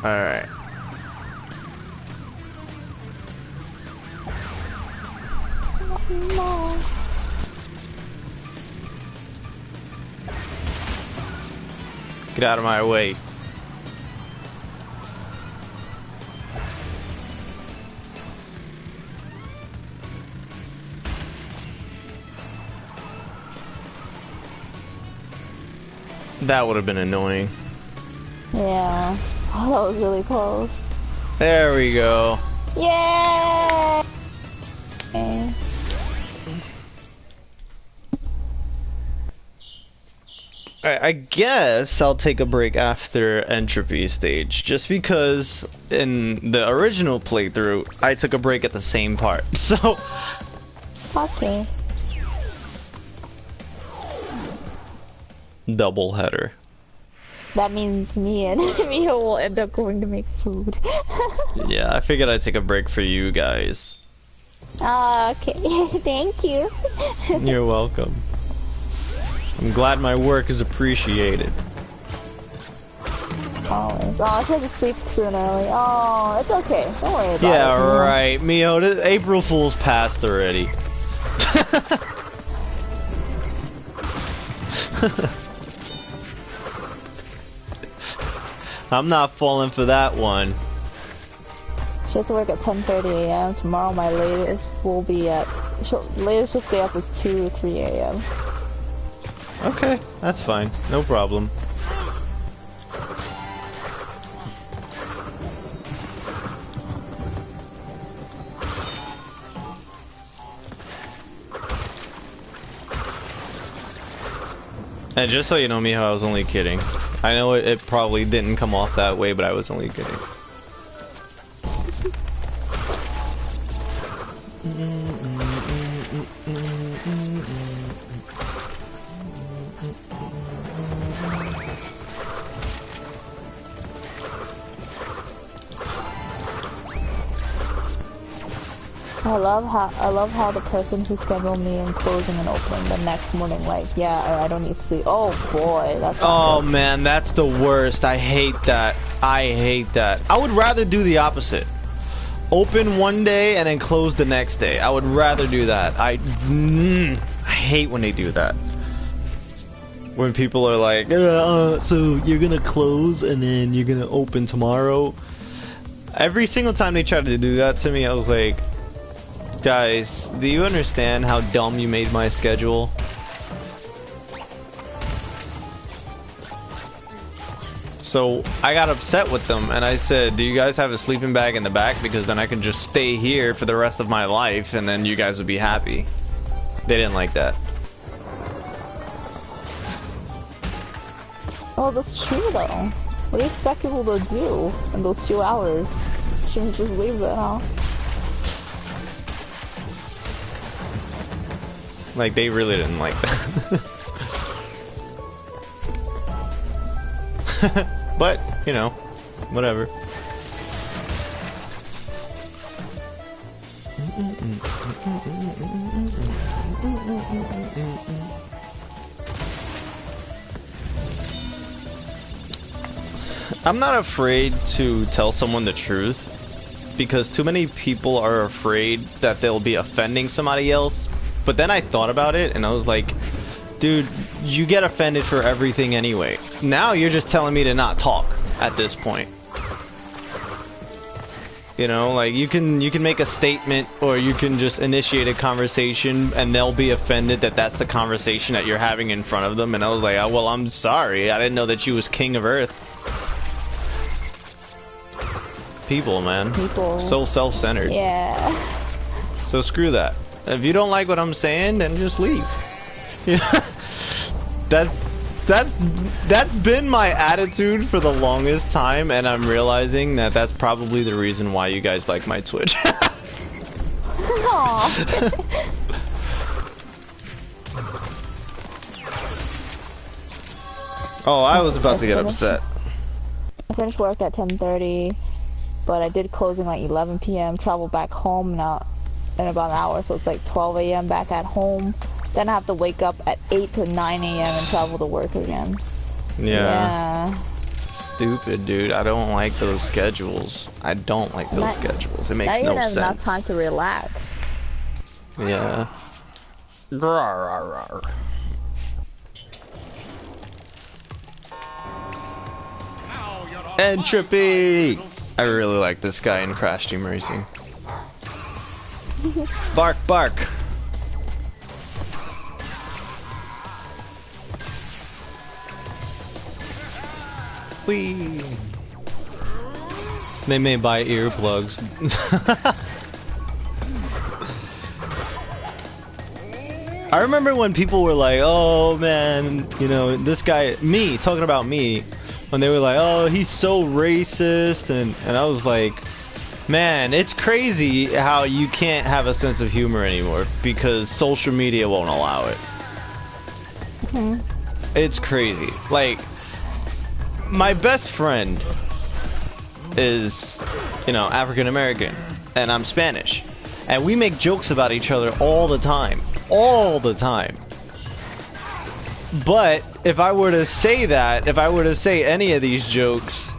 Alright. No. Get out of my way. That would have been annoying. Yeah. Oh, that was really close. There we go. Yay! I guess I'll take a break after entropy stage, just because in the original playthrough, I took a break at the same part, so... Okay. Double header. That means me and Mia will end up going to make food. Yeah, I figured I'd take a break for you guys. Okay, thank you. You're welcome. I'm glad my work is appreciated. Always. Oh, I tried to sleep soon early. Oh, it's okay. Don't worry about it. Yeah, right. Mio, April Fool's passed already. I'm not falling for that one. She has to work at 10:30 a.m. Tomorrow my latest will be at... latest she'll stay up is 2 or 3 a.m. Okay, that's fine. No problem. And just so you know, Miho, I was only kidding. I know it probably didn't come off that way, but I was only kidding. I love how the person who scheduled me in closing and opening the next morning, like, yeah, I don't need sleep. Oh boy, that's. Oh man, that's the worst. I hate that. I hate that. I would rather do the opposite. Open one day and then close the next day. I would rather do that. I hate when they do that. When people are like, so you're gonna close and then you're gonna open tomorrow. Every single time they tried to do that to me, I was like, guys, do you understand how dumb you made my schedule? So I got upset with them and I said, do you guys have a sleeping bag in the back? Because then I can just stay here for the rest of my life and then you guys would be happy. They didn't like that. Oh, that's true though. What do you expect people to do in those 2 hours? Shouldn't just leave it, huh? Like, they really didn't like that. But, you know, whatever. I'm not afraid to tell someone the truth because too many people are afraid that they'll be offending somebody else. But then I thought about it and I was like, dude, you get offended for everything anyway. Now you're just telling me to not talk at this point. You know, like you can make a statement or you can just initiate a conversation and they'll be offended that that's the conversation that you're having in front of them. And I was like, oh, well, I'm sorry. I didn't know that you was king of Earth. People, man. People. So self-centered. Yeah. So screw that. If you don't like what I'm saying, then just leave. Yeah. That's been my attitude for the longest time, and I'm realizing that that's probably the reason why you guys like my Twitch. Oh, I was about to get upset. I finished work at 10:30, but I did closing like 11 p.m. Travel back home now in about an hour, so it's like 12 a.m. back at home. Then I have to wake up at 8 to 9 a.m. and travel to work again. Yeah. Stupid, dude. I don't like those schedules. I don't like those schedules. It makes no sense. Not enough time to relax. Yeah. Entropy! I really like this guy in Crash Team Racing. Bark, bark. Whee! They may buy earplugs. I remember when people were like, oh man, you know, this guy, me, talking about me, when they were like, oh, he's so racist, and I was like, man, it's crazy how you can't have a sense of humor anymore because social media won't allow it. It's crazy. Like, my best friend is, you know, African American, and I'm Spanish, and we make jokes about each other all the time. All the time. But if I were to say that, if I were to say any of these jokes,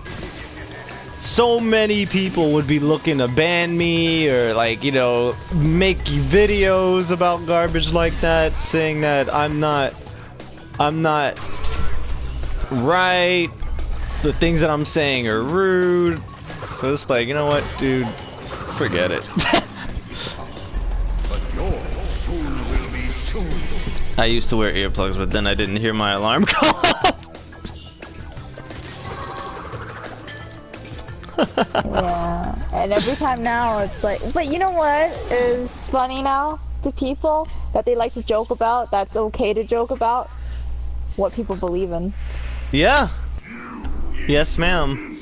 so many people would be looking to ban me or, like, you know, make videos about garbage like that, saying that I'm not right, the things that I'm saying are rude. So it's like, you know what, dude, forget it. I used to wear earplugs, but then I didn't hear my alarm go off. Yeah, and every time now it's like, but you know what is funny now to people that they like to joke about, that's okay to joke about? What people believe in. Yeah. Yes, ma'am.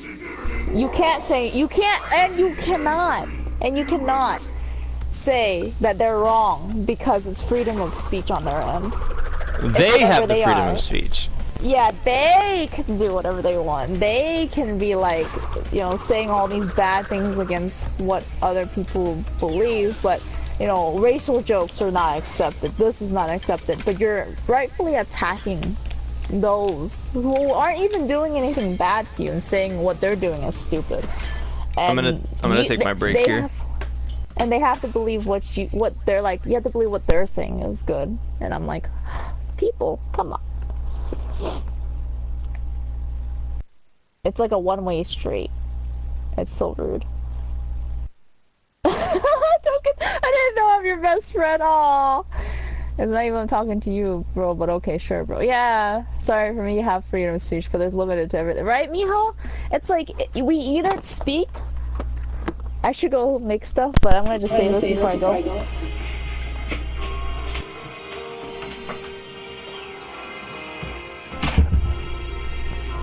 You can't say, you can't, and you cannot, say that they're wrong because it's freedom of speech on their end. They have the they freedom are. of speech. Yeah, they can do whatever they want. They can be like, you know, saying all these bad things against what other people believe, but, you know, racial jokes are not accepted. This is not accepted. But you're rightfully attacking those who aren't even doing anything bad to you and saying what they're doing is stupid. And I'm gonna take my break here. And they have to believe what they're like. You have to believe what they're saying is good. And I'm like, people, come on. It's like a one-way street. It's so rude. I didn't know I'm your best friend. Aw. It's not even talking to you, bro, but okay, sure, bro. Yeah, sorry for me, you have freedom of speech, but there's limited to everything. Right, Miho? It's like, we either speak... I should go make stuff, but I'm gonna just say this before I go.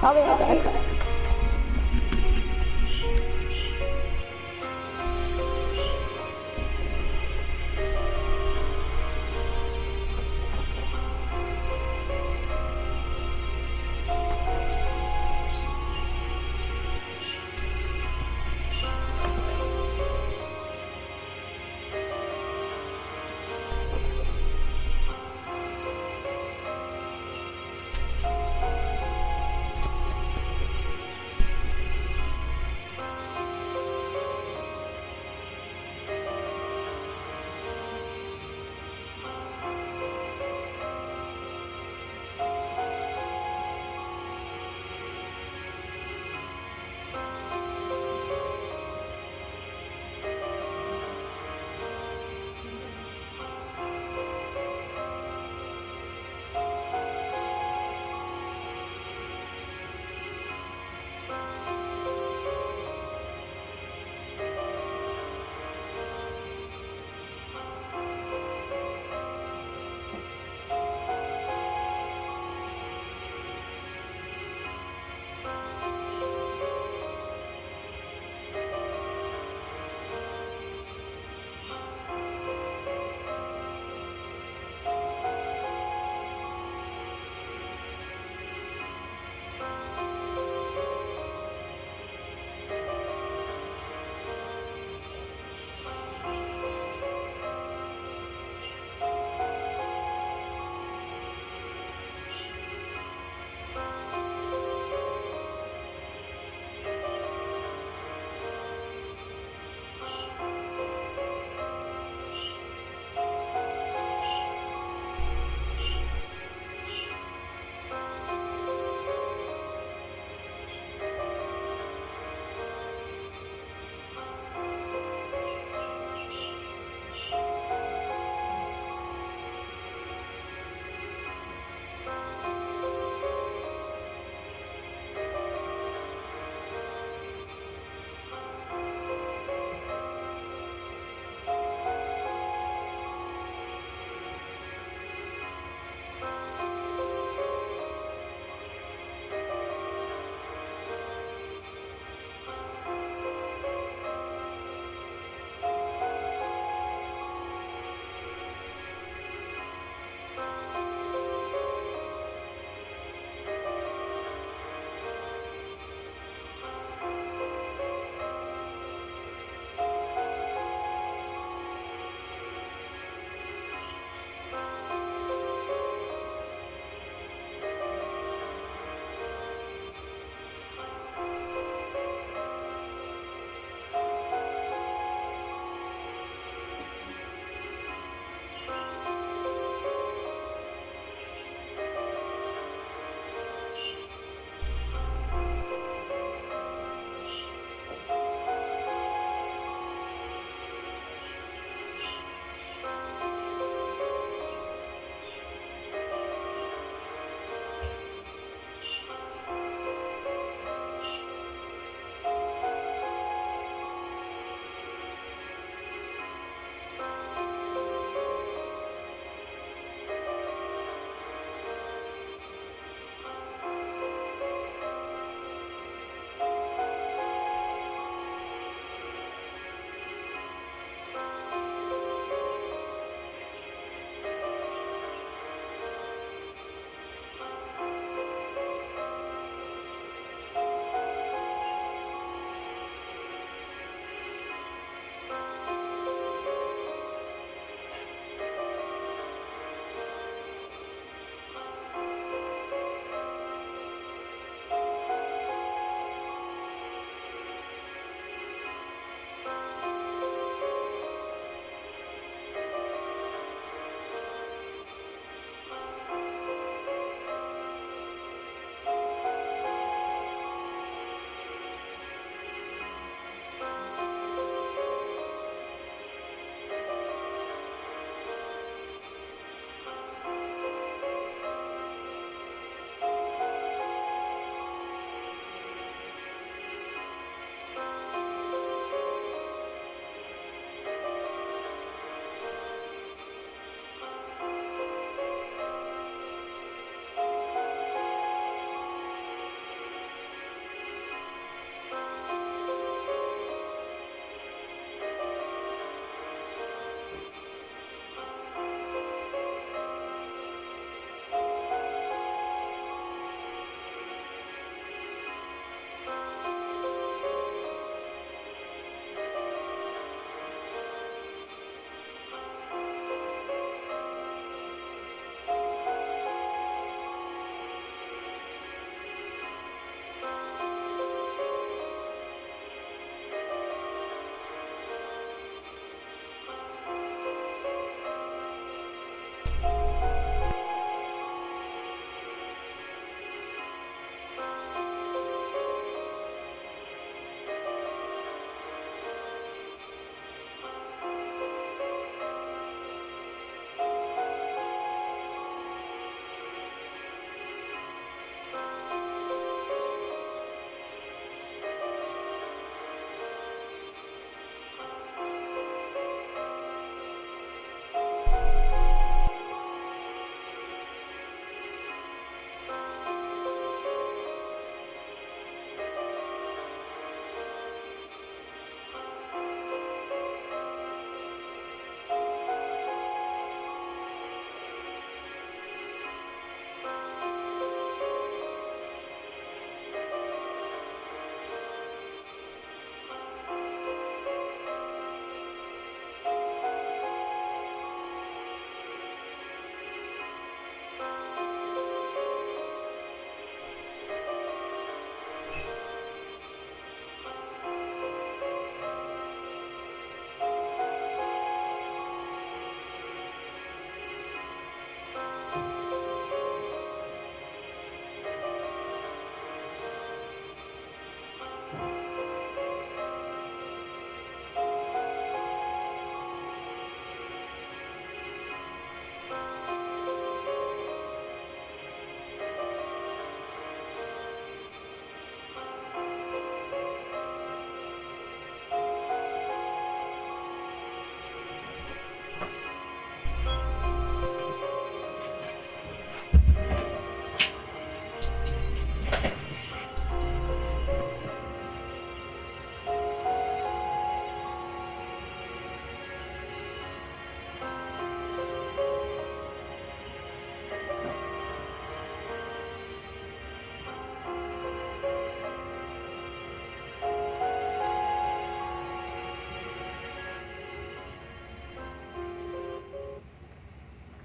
I'll be right back.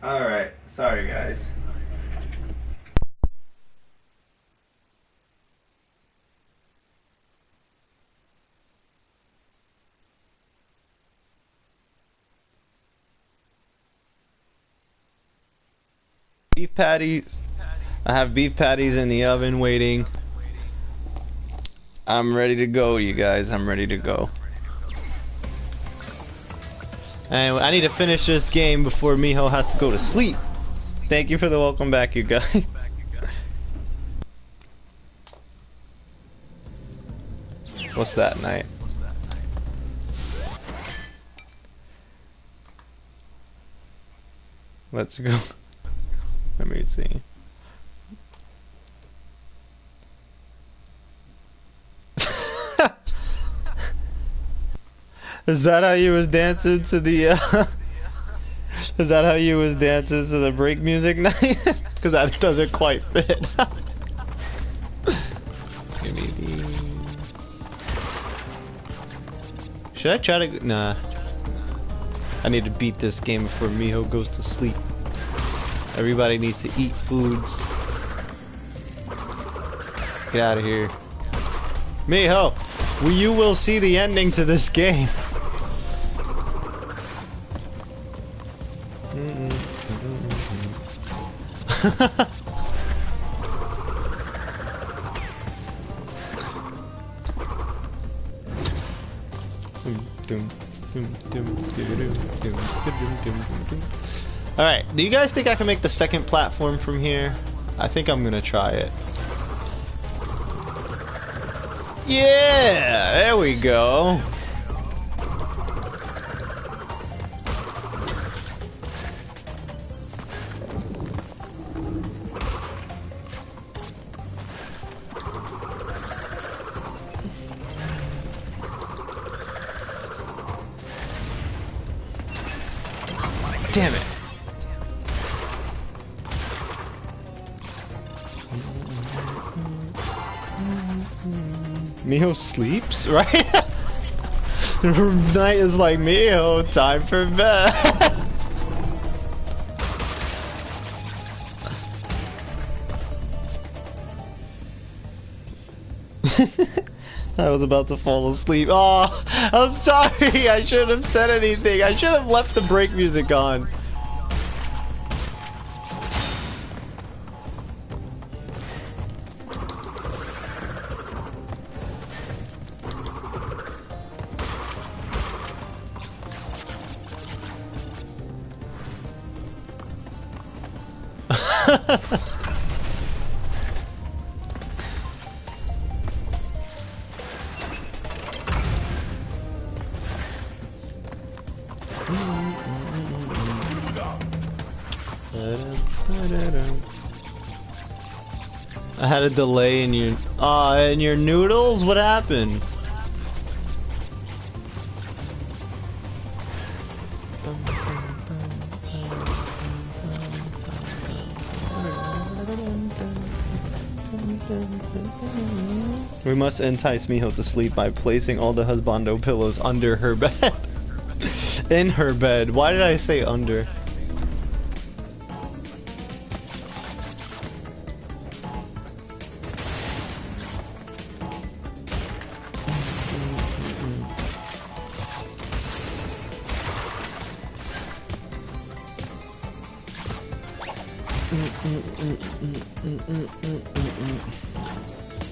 Alright, sorry guys. Beef patties. I have beef patties in the oven waiting. I'm ready to go, you guys. I'm ready to go. And I need to finish this game before Miho has to go to sleep. Thank you for the welcome back, you guys. What's that, Knight? Let's go. Let me see. Is that how you was dancing to the is that how you was dancing to the break music night? Cause that doesn't quite fit. Give me these. Should I try to nah. I need to beat this game before Miho goes to sleep. Everybody needs to eat foods. Get out of here. Miho, you will see the ending to this game. Alright, do you guys think I can make the second platform from here? I think I'm gonna try it. Yeah, there we go. Damn it. Miho sleeps, right? Night is like, Miho, time for bed. I was about to fall asleep. Oh, I'm sorry. I shouldn't have said anything. I should have left the break music on. I had a delay in your noodles? What happened? We must entice Miho to sleep by placing all the husbando pillows under her bed. In her bed. Why did I say under?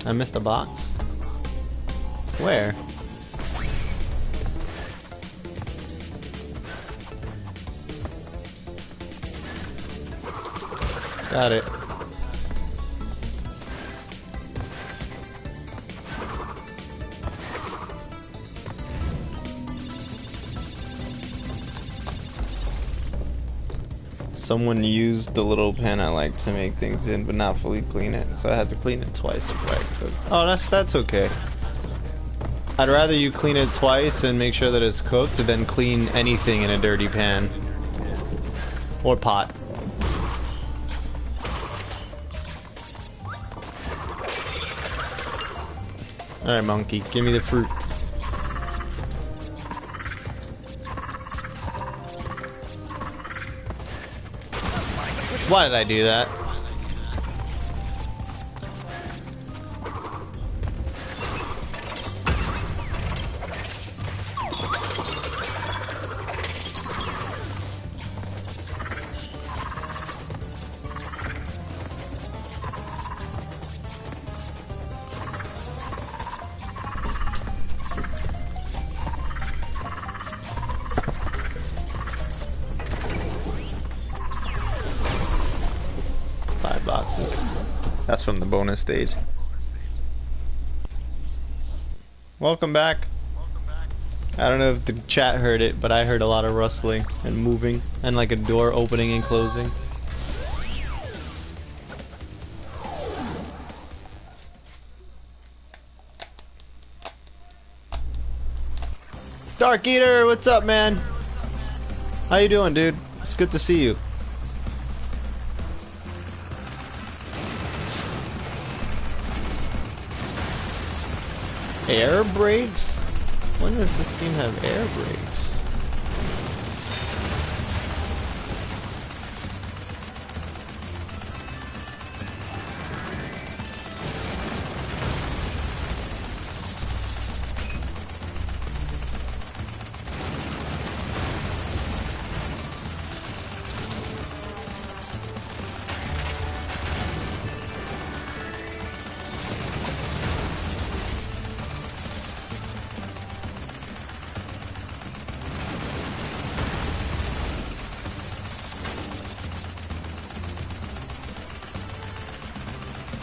I missed a box? Where? Got it. Someone used the little pen I like to make things in, but not fully clean it, so I had to clean it twice before I could. Oh, that's okay. I'd rather you clean it twice and make sure that it's cooked than clean anything in a dirty pan or pot. All right, monkey, give me the fruit. Why did I do that? Boxes. That's from the bonus stage. Welcome back. I don't know if the chat heard it, but I heard a lot of rustling and moving and like a door opening and closing. Dark Eater, what's up, man? How you doing, dude? It's good to see you. Air brakes? When does this game have air brakes?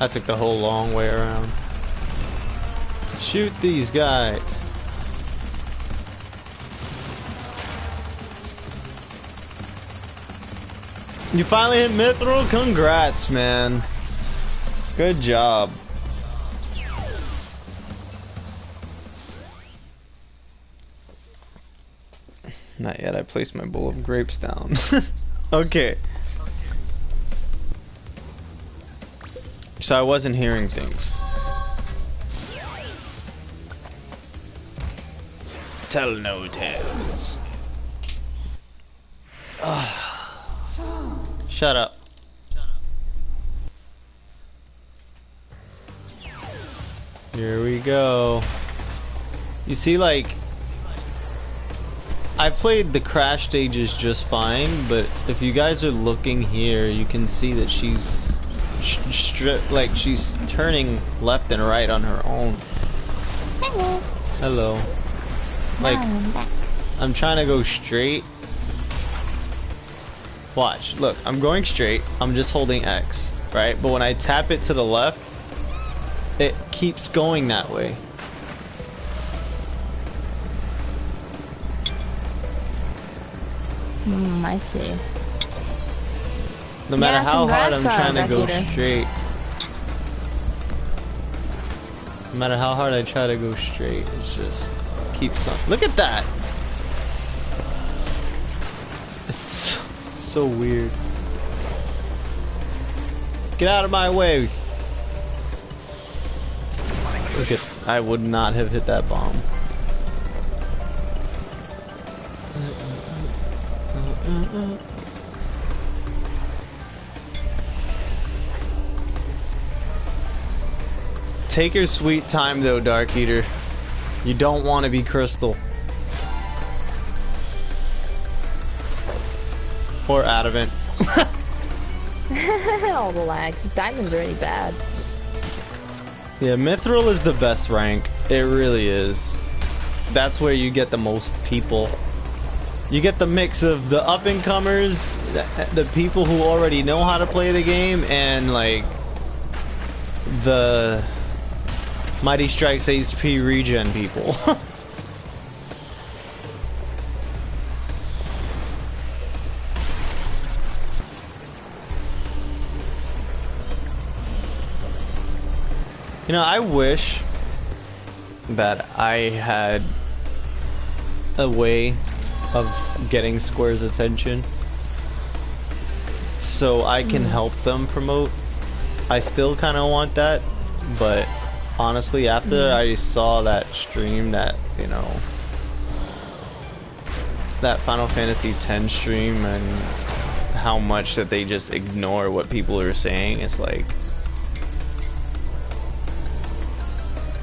I took the whole long way around. Shoot these guys. You finally hit Mithril? Congrats, man. Good job. Not yet, I placed my bowl of grapes down. Okay. So I wasn't hearing things. Tell no tales. Shut up. Here we go. You see, like, I played the crash stages just fine, but if you guys are looking here, you can see that she's like she's turning left and right on her own. Hello. Hello. Like, I'm trying to go straight. Watch, look, I'm going straight. I'm just holding X, right? But when I tap it to the left, it keeps going that way. I see. No matter how hard I'm trying to go Bandicoot. straight. No matter how hard I try to go straight, it just keeps on. Look at that! It's so weird. Get out of my way! Look at, I would not have hit that bomb. Take your sweet time though, Dark Eater. You don't want to be Crystal. Or Adamant. All the lag. Diamond's already bad. Yeah, Mithril is the best rank. It really is. That's where you get the most people. You get the mix of the up-and-comers, the people who already know how to play the game, and like the Mighty Strikes HP regen people. You know, I wish that I had a way of getting Square's attention so I can help them promote. I still kind of want that, but honestly, after I saw that stream, that, you know, that Final Fantasy X stream, and how much that they just ignore what people are saying. It's like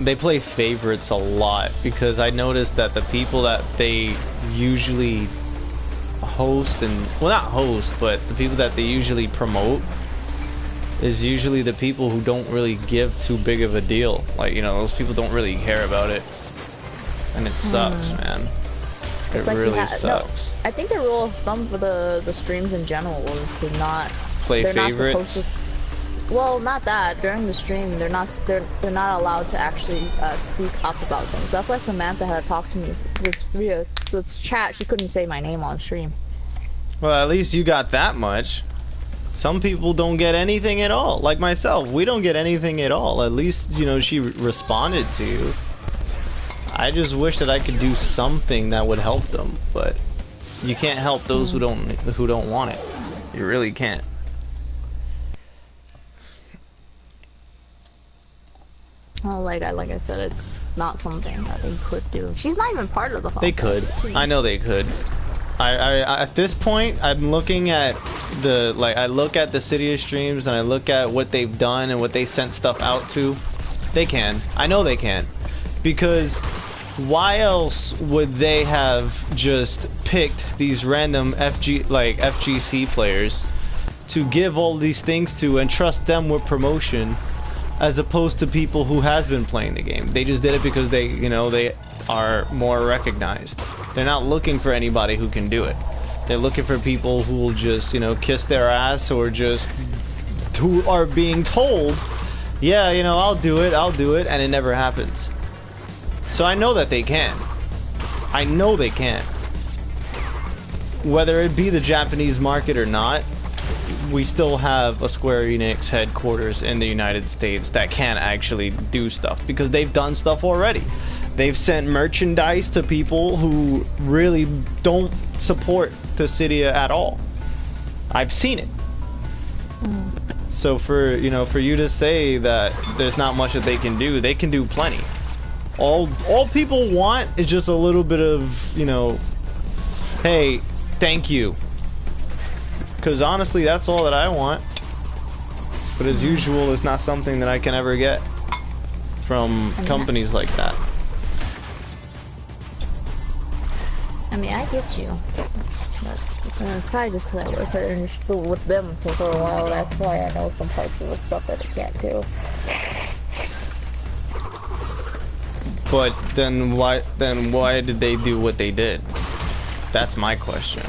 they play favorites a lot, because I noticed that the people that they usually host, and well, not host, but the people that they usually promote is usually the people who don't really give too big of a deal. Like, you know, those people don't really care about it, and it sucks, man. It like really sucks. No, I think the rule of thumb for the streams in general was to not play they're favorites. Not supposed to, well, not that during the stream they're not allowed to actually speak up about things. That's why Samantha had to talk to me via this chat. She couldn't say my name on stream. Well, at least you got that much. Some people don't get anything at all. Like myself, we don't get anything at all. At least, you know, she responded to you. I just wish that I could do something that would help them, but you can't help those who don't want it. You really can't. Well, like I said, it's not something that they could do. She's not even part of the. They could. I know they could. I at this point, I'm looking at I look at the Cydia streams and I look at what they've done and what they sent stuff out to. They can. I know they can. Because why else would they have just picked these random FGC players to give all these things to and trust them with promotion, as opposed to people who has been playing the game? They just did it because they, you know, they are more recognized. They're not looking for anybody who can do it. They're looking for people who will just, you know, kiss their ass, or just who are being told, yeah, you know, I'll do it, and it never happens. So I know that they can. I know they can. Whether it be the Japanese market or not, we still have a Square Enix headquarters in the United States that can actually do stuff, because they've done stuff already. They've sent merchandise to people who really don't support the Cydia at all. I've seen it. So for you to say that there's not much that they can do plenty. All people want is just a little bit of, you know, hey, thank you. Because honestly, that's all that I want. But as usual, it's not something that I can ever get from companies like that. I mean, I get you. But it's probably just because I worked with them for a while. That's why I know some parts of the stuff that they can't do. But then why did they do what they did? That's my question.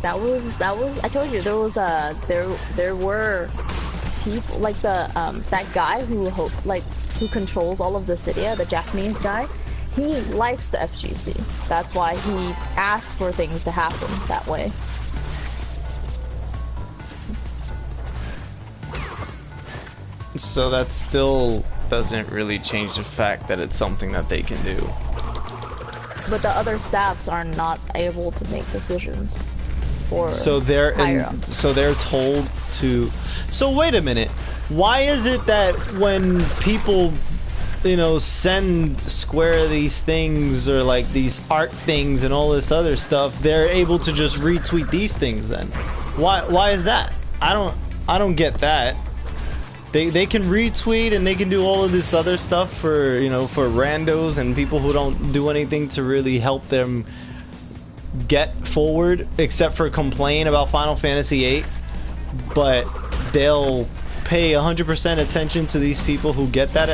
That was I told you there was there were people like that guy who controls all of the Cydia, the Japanese guy. He likes the FGC. That's why he asked for things to happen that way. So that still doesn't really change the fact that it's something that they can do. But the other staffs are not able to make decisions for so they're told to. So wait a minute. Why is it that when people, you know, send Square these things, or like these art things and all this other stuff, they're able to just retweet these things then? Why is that? I don't get that. They can retweet and they can do all of this other stuff for, you know, for randos and people who don't do anything to really help them get forward, except for complain about Final Fantasy VIII. But they'll pay 100% attention to these people who get that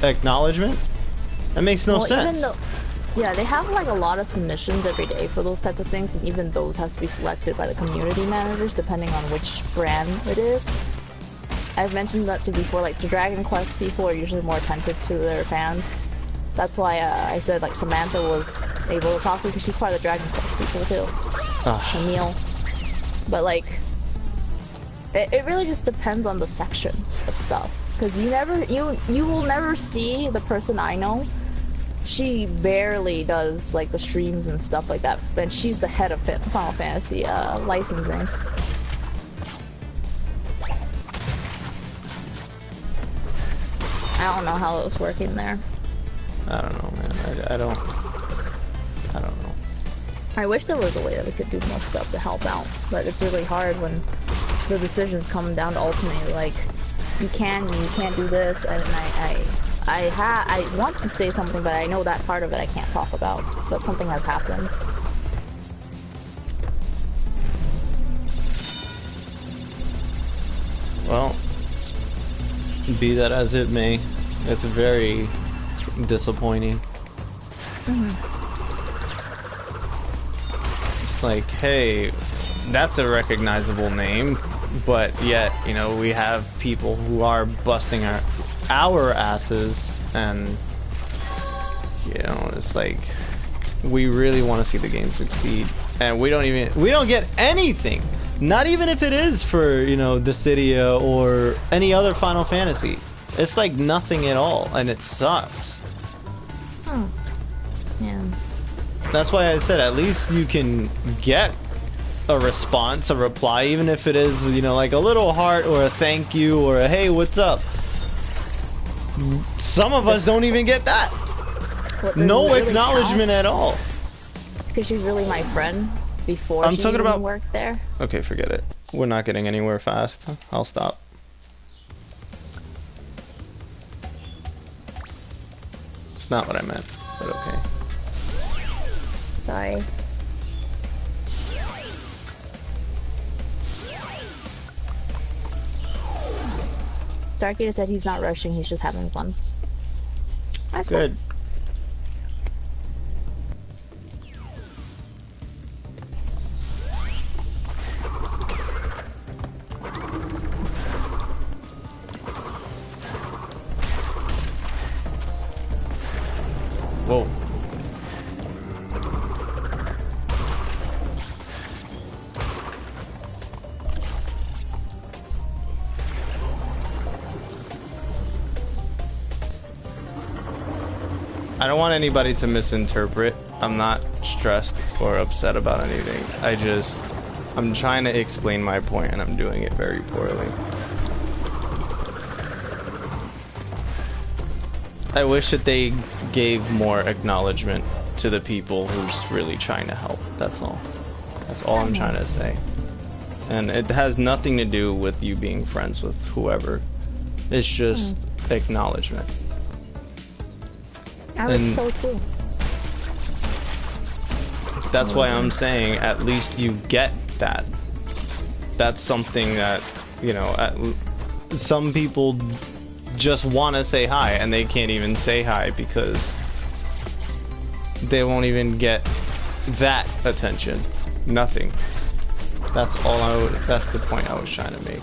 acknowledgement. That makes no sense. Yeah, they have like a lot of submissions every day for those type of things, and even those has to be selected by the community managers depending on which brand it is. I've mentioned that to before, like the Dragon Quest people are usually more attentive to their fans. That's why I said like Samantha was able to talk to, because she's part of the Dragon Quest people too. Emil. But like, it really just depends on the section of stuff. Because you will never see the person I know. She barely does like the streams and stuff like that, and she's the head of Final Fantasy licensing. I don't know how it was working there. I don't know, man. I don't know. I wish there was a way that we could do more stuff to help out, but it's really hard when the decisions come down to ultimately like you can't do this, and I want to say something, but I know that part of it I can't talk about. But something has happened. Well, be that as it may, it's very disappointing. It's like, hey, that's a recognizable name, but yet, you know, we have people who are busting our asses, and you know, it's like we really want to see the game succeed, and we don't get anything. Not even if it is for, you know, Dissidia or any other Final Fantasy. It's like nothing at all, and it sucks. Yeah. That's why I said at least you can get a response, a reply, even if it is, you know, like a little heart or a thank you or a hey, what's up. Some of us don't even get that. No acknowledgement at all. Because she's really my friend before I'm she talking even about worked there. Okay, forget it. We're not getting anywhere fast. I'll stop. It's not what I meant, but okay. Sorry. Darky said he's not rushing, he's just having fun. That's good. Cool. Whoa. I don't want anybody to misinterpret. I'm not stressed or upset about anything. I'm trying to explain my point, and I'm doing it very poorly. I wish that they gave more acknowledgement to the people who's really trying to help. That's all. That's all I'm trying to say. And it has nothing to do with you being friends with whoever. It's just acknowledgement. I was so too. That's why I'm saying at least you get that. That's something that, you know, some people just want to say hi and they can't even say hi because they won't even get that attention. Nothing. That's that's the point I was trying to make.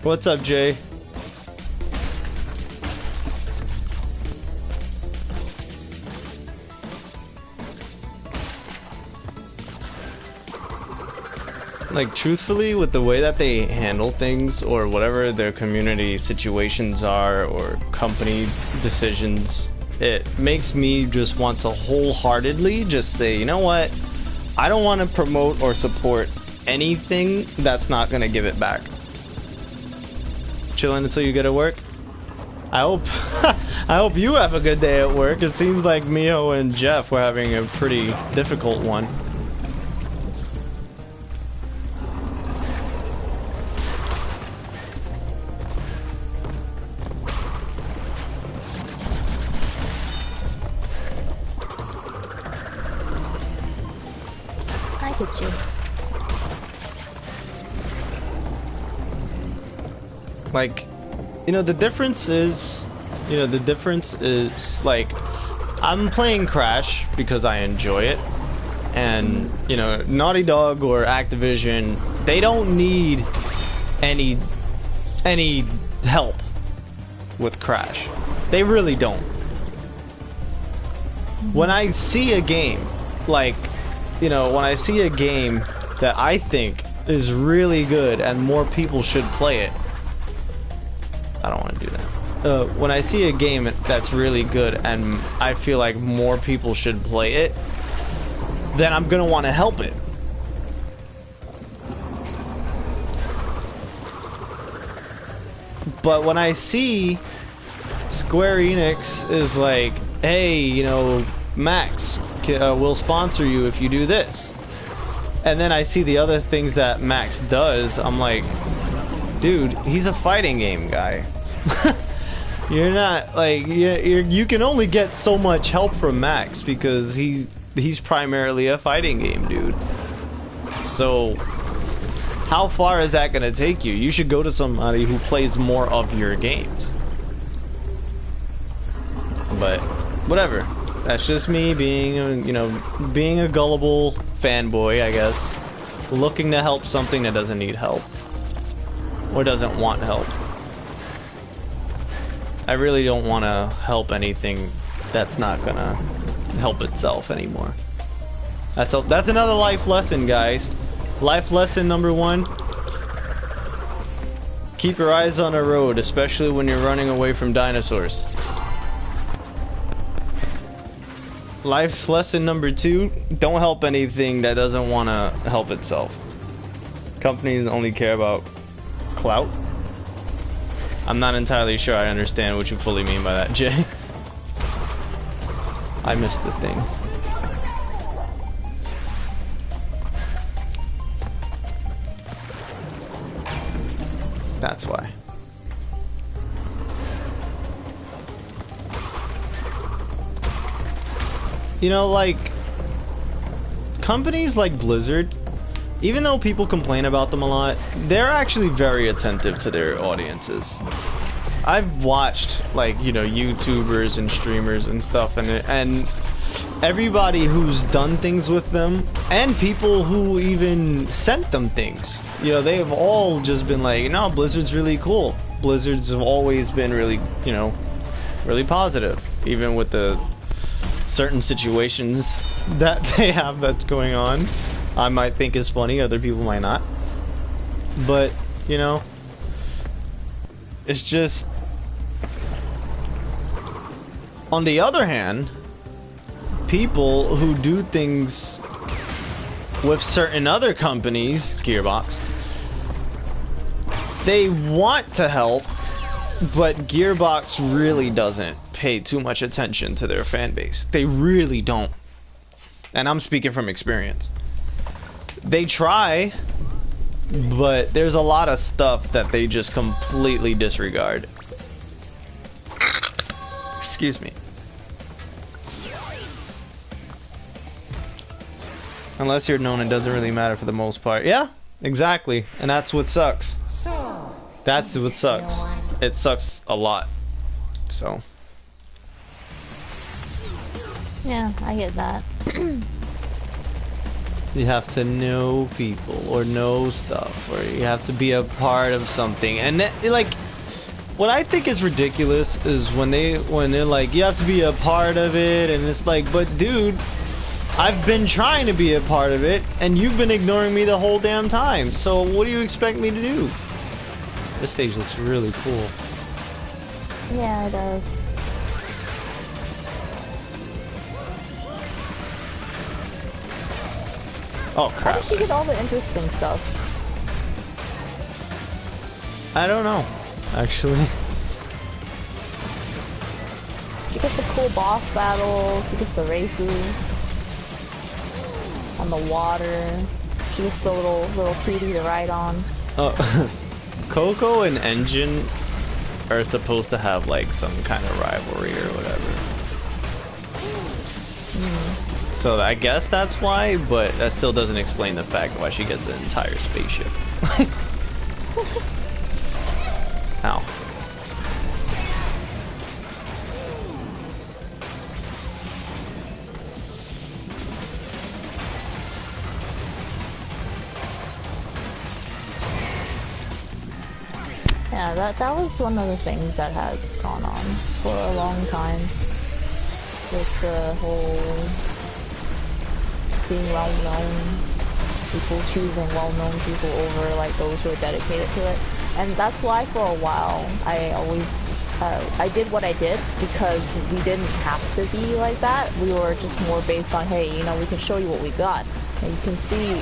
What's up, Jay? Like, truthfully, with the way that they handle things, or whatever their community situations are, or company decisions, it makes me just want to wholeheartedly just say, you know what? I don't want to promote or support anything that's not going to give it back. Chilling until you get to work? I hope I hope you have a good day at work. It seems like Miho and Jeff were having a pretty difficult one. You. Like, you know, the difference is like, I'm playing Crash because I enjoy it, and you know, Naughty Dog or Activision, they don't need any help with Crash. They really don't. When I see a game like, you know, when I see a game that I think is really good and more people should play it, I don't want to do that. When I see a game that's really good and I feel like more people should play it, then I'm gonna want to help it. But when I see Square Enix is like, hey, you know, Max, will sponsor you if you do this. And then I see the other things that Max does. I'm like, dude, he's a fighting game guy. You're not like you can only get so much help from Max because he's primarily a fighting game dude. So how far is that gonna take you? You should go to somebody who plays more of your games. But whatever. That's just me being, being a gullible fanboy, I guess. Looking to help something that doesn't need help. Or doesn't want help. I really don't want to help anything that's not gonna help itself anymore. That's another life lesson, guys. Life lesson number 1. Keep your eyes on the road, especially when you're running away from dinosaurs. Life lesson number 2, don't help anything that doesn't want to help itself. Companies only care about clout. I'm not entirely sure I understand what you fully mean by that, Jay. I missed the thing. That's why. Like, companies like Blizzard, even though people complain about them a lot, they're actually very attentive to their audiences. I've watched, like, YouTubers and streamers and stuff, and everybody who's done things with them, and people who even sent them things, they've all just been like, no, Blizzard's really cool. Blizzards have always been really, really positive, even with the certain situations that they have that's going on. I might think is funny, other people might not. But, it's just... On the other hand, people who do things with certain other companies, Gearbox, they want to help, but Gearbox really doesn't pay too much attention to their fan base. They really don't. And I'm speaking from experience. They try, but there's a lot of stuff that they just completely disregard. Excuse me. Unless you're known, it doesn't really matter for the most part. Yeah, exactly. And that's what sucks. That's what sucks. It sucks a lot. So. Yeah, I get that. You have to know people or know stuff, or you have to be a part of something. And like, what I think is ridiculous is when they're like, you have to be a part of it, and it's like, but dude, I've been trying to be a part of it, and you've been ignoring me the whole damn time. So what do you expect me to do? This stage looks really cool. Yeah, it does. Oh crap. How does she get all the interesting stuff? I don't know, actually. She gets the cool boss battles, she gets the races on the water, she gets the little treaty to ride on. Oh, Coco and Engine are supposed to have like some kind of rivalry or whatever. So I guess that's why, but that still doesn't explain the fact why she gets an entire spaceship. Ow. Yeah, that was one of the things that has gone on for a long time. With the whole being well-known, people choosing well-known people over like those who are dedicated to it. And that's why for a while I always I did what I did, because we didn't have to be like that. We were just more based on, hey, we can show you what we got, and you can see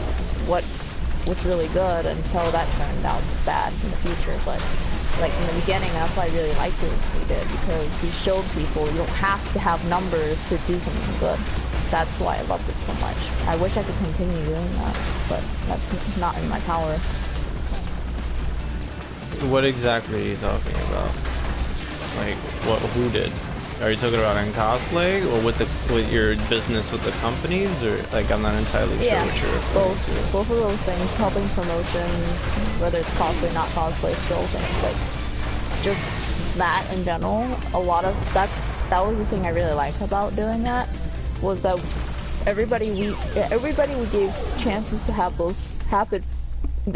what's really good, until that turned out bad in the future. But like in the beginning, that's why I really liked what we did, because we showed people you don't have to have numbers to do something good. that's why I loved it so much. I wish I could continue doing that, but that's not in my power. What exactly are you talking about? Like, what? Who did? Are you talking about in cosplay, or with your business with the companies, or like I'm not entirely sure what you're referring to. Both of those things, helping promotions, whether it's cosplay, not cosplay, still things like just that in general. A lot of that was the thing I really liked about doing that, was that everybody we gave chances to have those happen.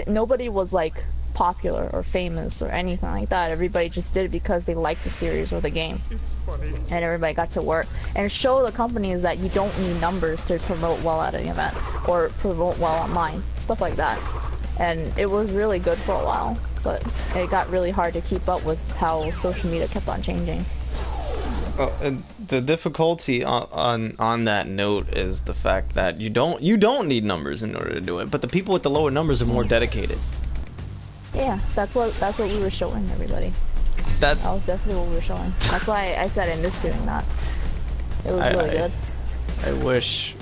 Nobody was like popular or famous or anything like that. Everybody just did it because they liked the series or the game. It's funny. And everybody got to work and show the companies that you don't need numbers to promote well at an event or promote well online, stuff like that. And it was really good for a while, but it got really hard to keep up with how social media kept on changing. And the difficulty on that note is the fact that you don't need numbers in order to do it, but the people with the lower numbers are more dedicated. Yeah, that's what we were showing everybody. That was definitely what we were showing. That's why I said I missed doing that. It was really good. I wish,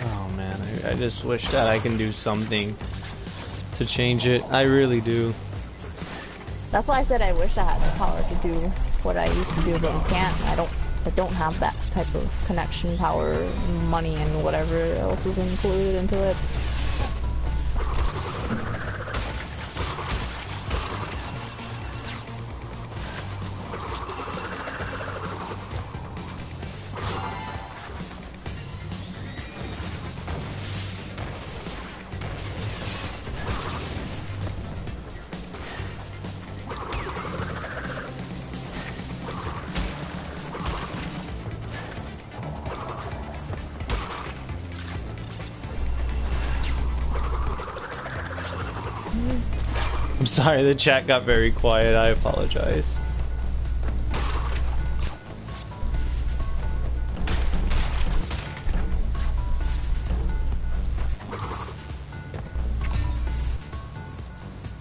oh man, I just wish that I can do something to change it. I really do. That's why I said I wish I had the power to do what I used to do, but I can't. I don't have that type of connection, power, money, and whatever else is included into it. I'm sorry, the chat got very quiet. I apologize.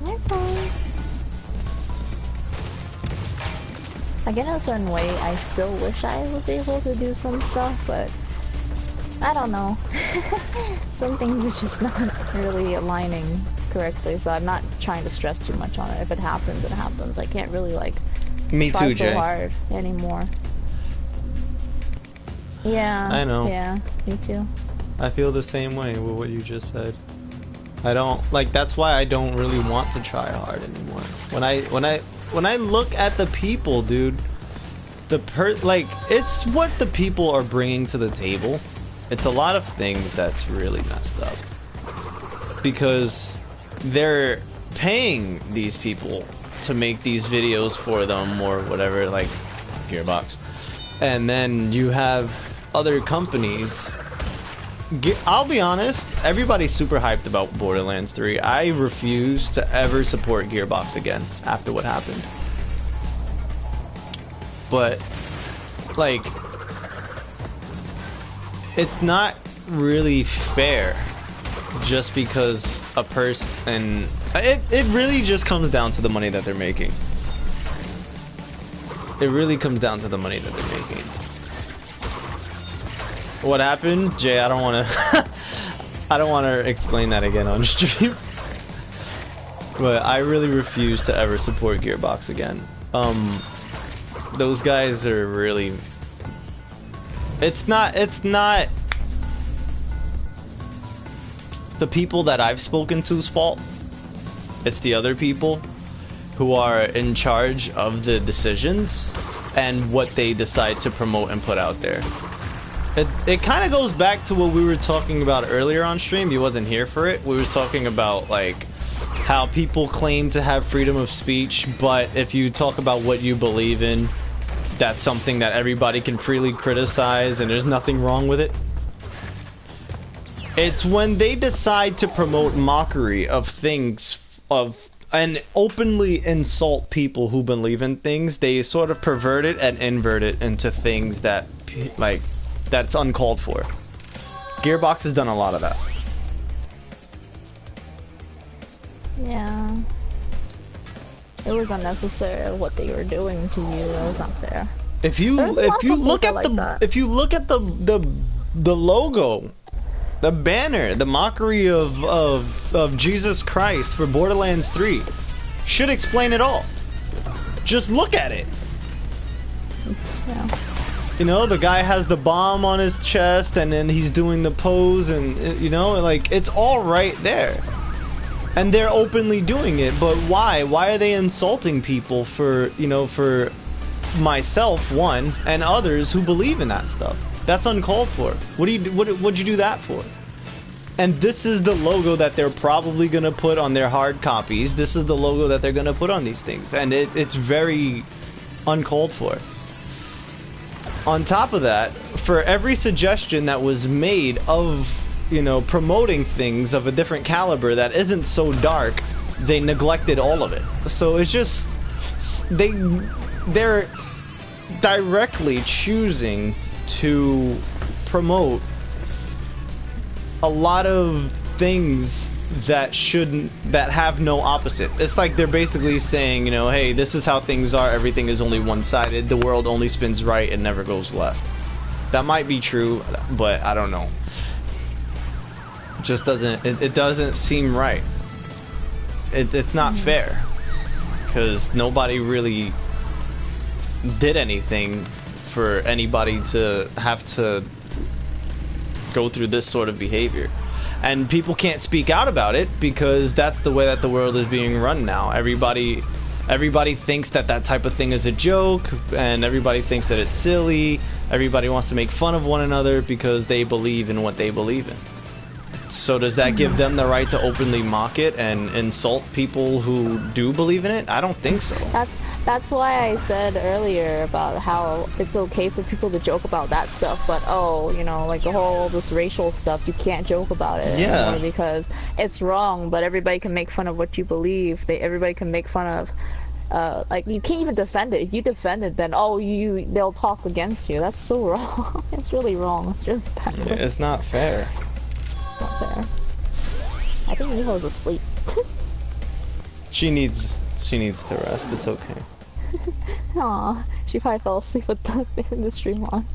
You're fine. Again, in a certain way, I still wish I was able to do some stuff, but I don't know. Some things are just not really aligning correctly, so I'm not trying to stress too much on it. If it happens, it happens. I can't really like try so hard anymore. Yeah. I know. Yeah, me too. I feel the same way with what you just said. I don't like. That's why I don't really want to try hard anymore. When I look at the people, dude, like it's what the people are bringing to the table. It's a lot of things that's really messed up because they're paying these people to make these videos for them or whatever, like Gearbox, and then you have other companies. I'll be honest, everybody's super hyped about Borderlands 3. I refuse to ever support Gearbox again after what happened. But like, it's not really fair just because a person, it really just comes down to the money that they're making. It really comes down to the money that they're making. What happened? Jay, I don't want to I don't want to explain that again on stream. But I really refuse to ever support Gearbox again. Those guys are really, it's not the people that I've spoken to's fault. It's the other people who are in charge of the decisions and what they decide to promote and put out there. It kind of goes back to what we were talking about earlier on stream. You wasn't here for it. We were talking about like how people claim to have freedom of speech, but if you talk about what you believe in, that's something that everybody can freely criticize and there's nothing wrong with it. It's when they decide to promote mockery of things and openly insult people who believe in things, they sort of pervert it and invert it into things that like that's uncalled for. Gearbox has done a lot of that. Yeah. It was unnecessary what they were doing to you. That was not fair. If you look at the the logo, the banner, the mockery of Jesus Christ for Borderlands 3 should explain it all. Just look at it. Yeah. You know, the guy has the bomb on his chest and then he's doing the pose and, you know, like, it's all right there. And they're openly doing it, but why? Why are they insulting people for, you know, for myself, one, and others who believe in that stuff? That's uncalled for. What'd you do that for? And this is the logo that they're probably gonna put on their hard copies. This is the logo that they're gonna put on these things, and it's very uncalled for. On top of that, for every suggestion that was made of, you know, promoting things of a different caliber that isn't so dark, they neglected all of it. So it's just they're directly choosing to promote a lot of things that have no opposite. It's like they're basically saying, you know, hey, this is how things are, everything is only one-sided, the world only spins right and never goes left. That might be true, but I don't know. It just doesn't seem right. It's not fair, because nobody really did anything for anybody to have to go through this sort of behavior. And people can't speak out about it because that's the way that the world is being run now. Everybody thinks that type of thing is a joke, and everybody thinks that it's silly. Everybody wants to make fun of one another because they believe in what they believe in. So does that give them the right to openly mock it and insult people who do believe in it? I don't think so. That's why I said earlier about how it's okay for people to joke about that stuff, but oh, you know, like the whole this racial stuff, you can't joke about it anymore because it's wrong. But everybody can make fun of what you believe. Everybody can make fun of, like, you can't even defend it. If you defend it, then they'll talk against you. That's so wrong. It's really wrong. It's really bad. Yeah, it's not fair. It's not fair. I think Miho's asleep. She needs to rest. It's okay. Aw, she probably fell asleep with the stream on.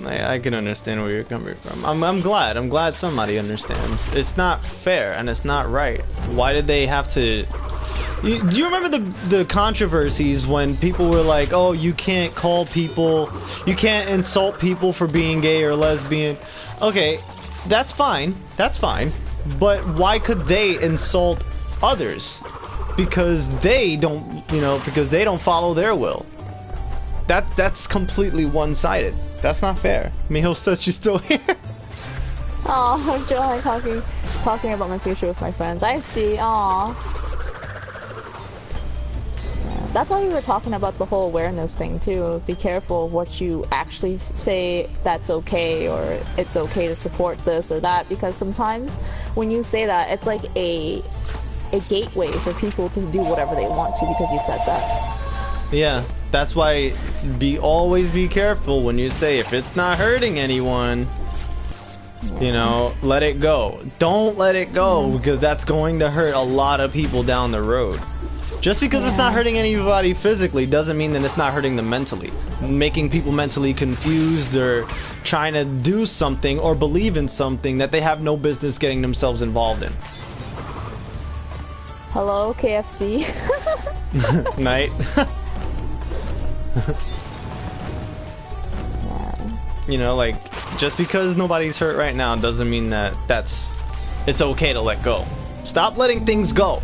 I can understand where you're coming from. I'm glad somebody understands. It's not fair and it's not right. Why did they have to? Do you remember the controversies when people were like, oh, you can't insult people for being gay or lesbian? Okay, that's fine. But why could they insult others? Because they don't, because they don't follow their will. That's completely one-sided. That's not fair. Miho says she's still here. Oh, I'm enjoying talking about my future with my friends. I see. Aw. Yeah, that's why we were talking about the whole awareness thing too. Be careful of what you actually say that's okay, or it's okay to support this or that, because sometimes when you say that, it's like a gateway for people to do whatever they want to because you said that. Yeah, that's why always be careful when you say if it's not hurting anyone, let it go. Don't let it go, because that's going to hurt a lot of people down the road. Just because it's not hurting anybody physically doesn't mean that it's not hurting them mentally. Making people mentally confused or trying to do something or believe in something that they have no business getting themselves involved in. Hello, KFC. Night. Just because nobody's hurt right now doesn't mean that it's okay to let go. Stop letting things go.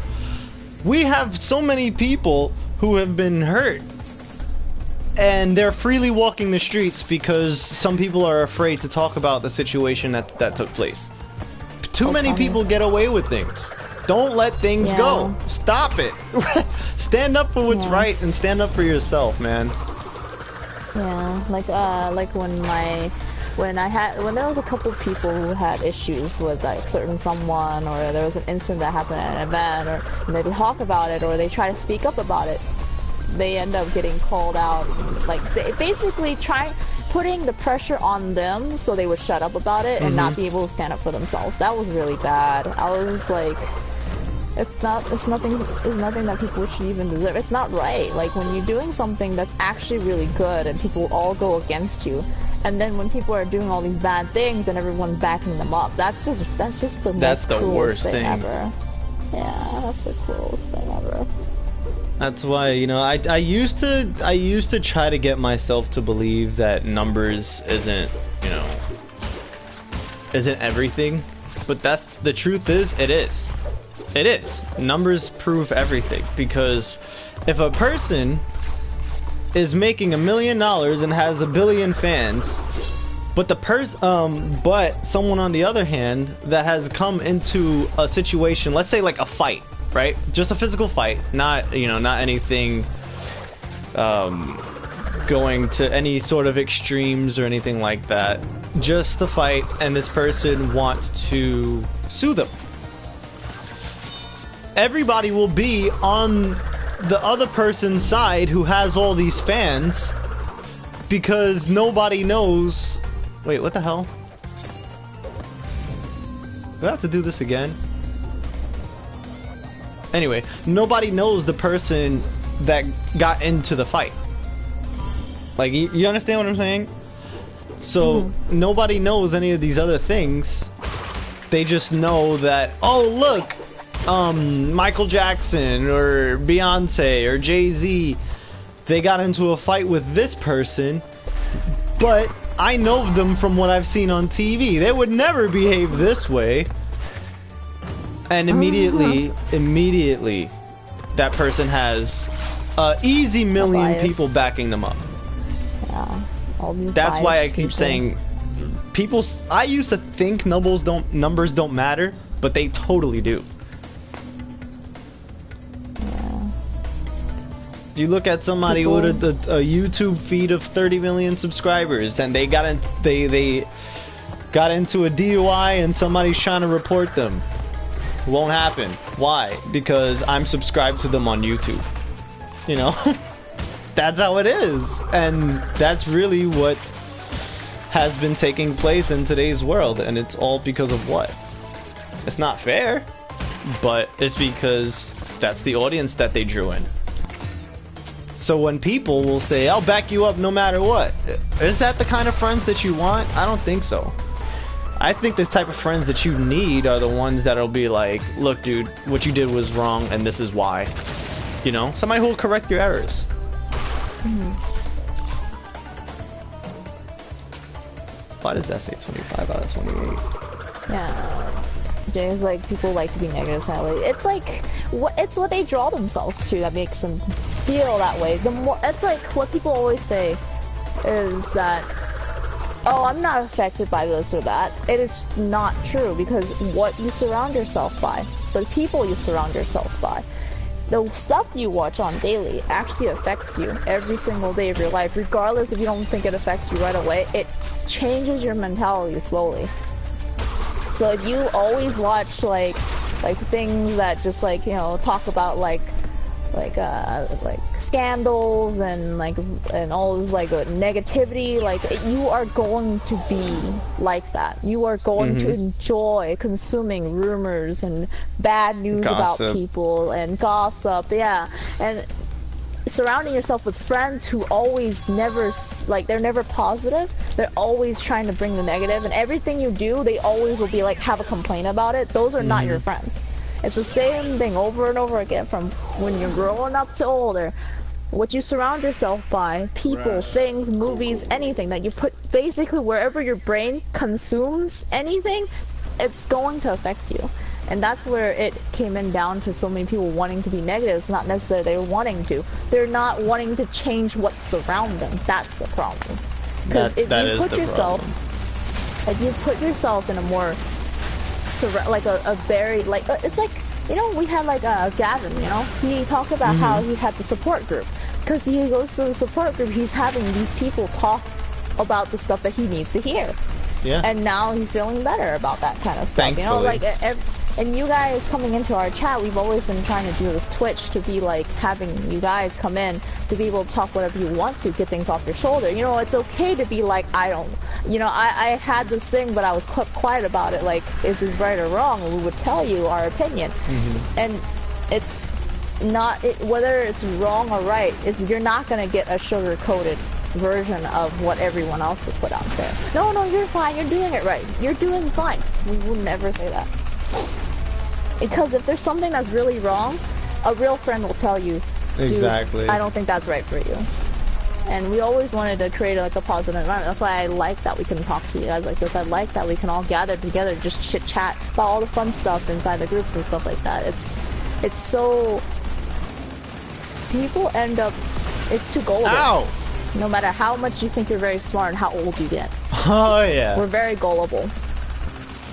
We have so many people who have been hurt, and they're freely walking the streets because some people are afraid to talk about the situation that took place. Too many people get away with things. Don't let things go. Stop it. Stand up for what's right and stand up for yourself, man. Yeah, like when there was a couple people who had issues with like certain someone, or there was an incident that happened at an event, or they talk about it, or they try to speak up about it, they end up getting called out. Like they basically putting the pressure on them so they would shut up about it and not be able to stand up for themselves. That was really bad. I was like, it's nothing that people should even deserve. It's not right. Like when you're doing something that's actually really good and people all go against you, And then when people are doing all these bad things and everyone's backing them up, that's just the That's most the cruelest worst thing ever. Yeah, that's the cruelest thing ever. That's why, you know, I used to try to get myself to believe that numbers isn't, you know, isn't everything, but that's the truth is it is. It is. Numbers prove everything, because if a person is making $1 million and has 1 billion fans, but but someone on the other hand that has come into a situation, let's say like a fight, right? Just a physical fight, not, you know, not anything going to any sort of extremes or anything like that. Just the fight, and this person wants to sue them. Everybody will be on the other person's side who has all these fans, because nobody knows. Wait, what the hell? Do I have to do this again? Anyway, nobody knows the person that got into the fight. Like, you understand what I'm saying? So nobody knows any of these other things. They just know that, oh look, Michael Jackson or Beyonce or Jay-Z, they got into a fight with this person, but I know them from what I've seen on TV. They would never behave this way. And immediately, that person has easy million people backing them up. Yeah, all these That's why I biased keep people. saying, I used to think numbers don't matter, but they totally do. Yeah. You look at somebody with a YouTube feed of 30 million subscribers, and they got into a DUI, and somebody's trying to report them. Won't happen. Why? Because I'm subscribed to them on YouTube. You know? That's how it is. And that's really what has been taking place in today's world, and it's all because of what? It's not fair, but it's because that's the audience that they drew in. So when people will say, I'll back you up no matter what, is that the kind of friends that you want? I don't think so. I think the type of friends that you need are the ones that'll be like, look dude, what you did was wrong and this is why. You know, somebody who will correct your errors. Why does that say 25 out of 28? Yeah. Jay's like, people like to be negative, sadly. It's like, it's what they draw themselves to that makes them feel that way. The more, it's like what people always say is that, oh, I'm not affected by this or that. It is not true, because what you surround yourself by, the people you surround yourself by, the stuff you watch on daily actually affects you every single day of your life, regardless if you don't think it affects you right away. It changes your mentality slowly. So if you always watch like things that just like, you know, talk about like scandals and all this like negativity, like you are going to be like that. You are going to enjoy consuming rumors and bad news about people and gossip. Yeah, and surrounding yourself with friends who always they're never positive. They're always trying to bring the negative, and everything you do, they always will be like, have a complaint about it. Those are not your friends. It's the same thing over and over again, from when you're growing up to older. What you surround yourself by, people, things, movies, anything that you put, basically wherever your brain consumes anything, it's going to affect you. And that's where it came in down to so many people wanting to be negative. It's not necessarily they're wanting to. They're not wanting to change what's around them. That's the problem. Because if you put yourself in a more like a very, like, it's like, you know, we had like Gavin, you know, he talked about how he had the support group, because he goes to the support group, he's having these people talk about the stuff that he needs to hear, and now he's feeling better about that kind of stuff. Thankfully. You know, like, and you guys coming into our chat, we've always been trying to do this Twitch to be like having you guys come in to be able to talk whatever you want to, get things off your shoulder. You know, it's okay to be like, I had this thing, but I was quiet about it. Like, is this right or wrong? And we would tell you our opinion. And it's not, whether it's wrong or right, you're not going to get a sugar-coated version of what everyone else would put out there. No, no, you're fine. You're doing it right. You're doing fine. We would never say that. Because if there's something that's really wrong, a real friend will tell you, dude, Exactly. I don't think that's right for you. And we always wanted to create like a positive environment. That's why I like that we can talk to you guys like this. I like that we can all gather together, just chit chat about all the fun stuff inside the groups and stuff like that. It's so, people end up, it's too gullible. Ow! No matter how much you think you're very smart and how old you get. Oh yeah. We're very gullible.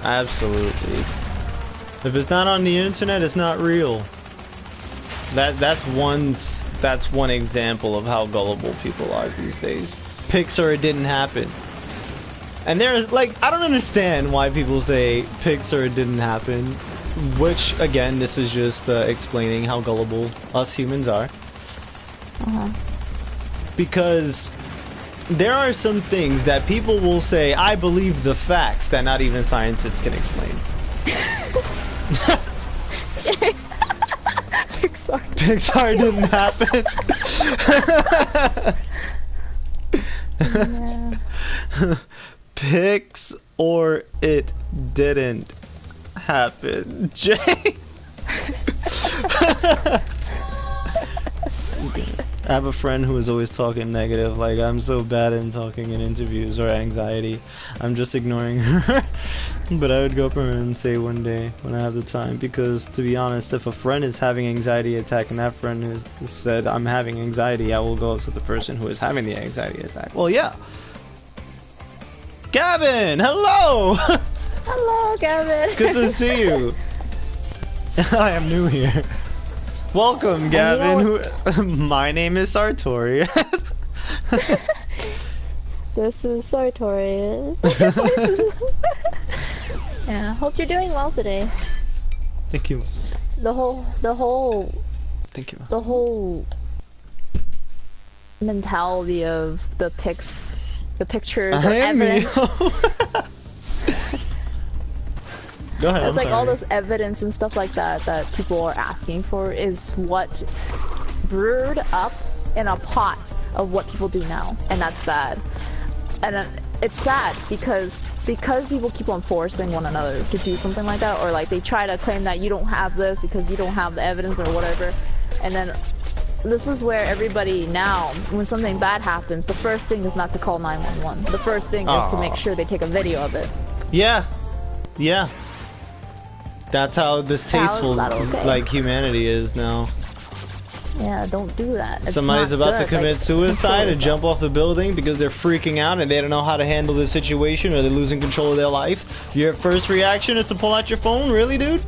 Absolutely. If it's not on the internet, it's not real. That's one example of how gullible people are these days. Pixar, it didn't happen. And there's like, I don't understand why people say Pixar, it didn't happen. Which again, this is just explaining how gullible us humans are. Because there are some things that people will say, I believe the facts that not even scientists can explain. Pixar didn't happen. Pix or it didn't happen. Jay. I have a friend who is always talking negative, like I'm so bad in talking in interviews or anxiety. I'm just ignoring her. But I would go up to her and say one day when I have the time, because to be honest, if a friend is having anxiety attack and that friend has said I'm having anxiety, I will go up to the person who is having the anxiety attack. Well, yeah. Gavin, hello. Hello, Gavin. Good to see you. I am new here. Welcome, Gavin. My name is Sartorius. This is Sartorius. Yeah, hope you're doing well today. Thank you. The whole Thank you. The whole mentality of the pictures or evidence. Go ahead. It's like all this evidence and stuff like that that people are asking for is what brewed up in a pot of what people do now, and that's bad. And it's sad because people keep on forcing one another to do something like that, or like they try to claim that you don't have this because you don't have the evidence or whatever, and then this is where everybody now, when something bad happens, the first thing is not to call 911. The first thing is to make sure they take a video of it. Yeah. Yeah. That's how distasteful like humanity is now. Yeah, don't do that. It's Somebody's about to good. commit like, suicide and jump off the building because they're freaking out and they don't know how to handle the situation, or they're losing control of their life. Your first reaction is to pull out your phone? Really, dude?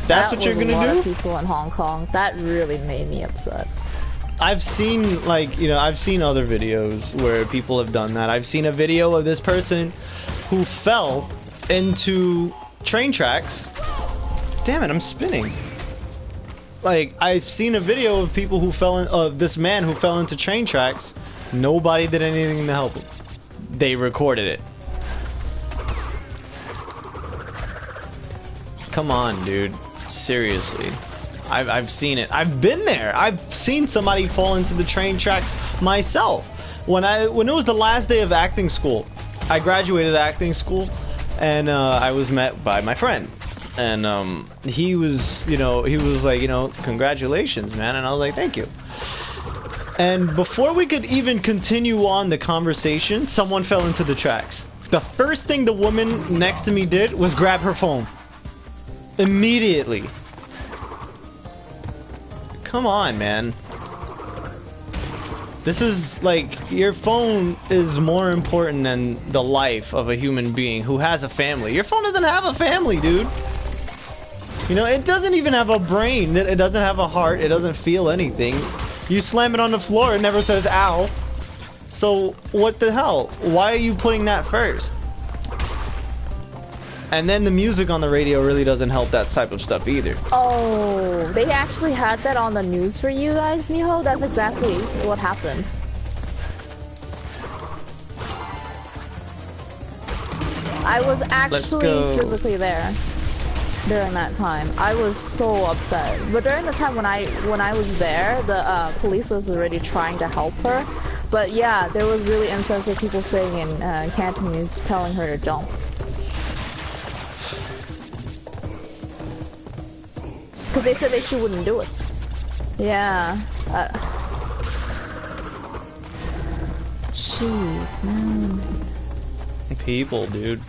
That's what you're gonna do? A lot of people in Hong Kong. That really made me upset. I've seen, like, you know, I've seen other videos where people have done that. I've seen a video of this person who fell into train tracks. Damn it, I'm spinning. Like, I've seen a video of people who fell in, of this man who fell into train tracks. Nobody did anything to help him. They recorded it. Come on, dude. Seriously. I've seen it. I've been there. I've seen somebody fall into the train tracks myself. When it was the last day of acting school, I graduated acting school, and I was met by my friend. And he was, you know, he was like, you know, congratulations, man. And I was like, thank you. And before we could even continue on the conversation, someone fell into the tracks. The first thing the woman next to me did was grab her phone. Immediately. Come on, man. This is like, your phone is more important than the life of a human being who has a family. Your phone doesn't have a family, dude. You know, it doesn't even have a brain. It doesn't have a heart. It doesn't feel anything. You slam it on the floor, it never says ow. So, what the hell? Why are you putting that first? And then the music on the radio really doesn't help that type of stuff either. Oh, they actually had that on the news for you guys, Miho? That's exactly what happened. I was actually physically there during that time. I was so upset. But during the time when I was there, the police was already trying to help her. But yeah, there was really insensitive people saying in Cantonese, telling her to jump. Because they said that she wouldn't do it. Yeah. Jeez, man. People, dude.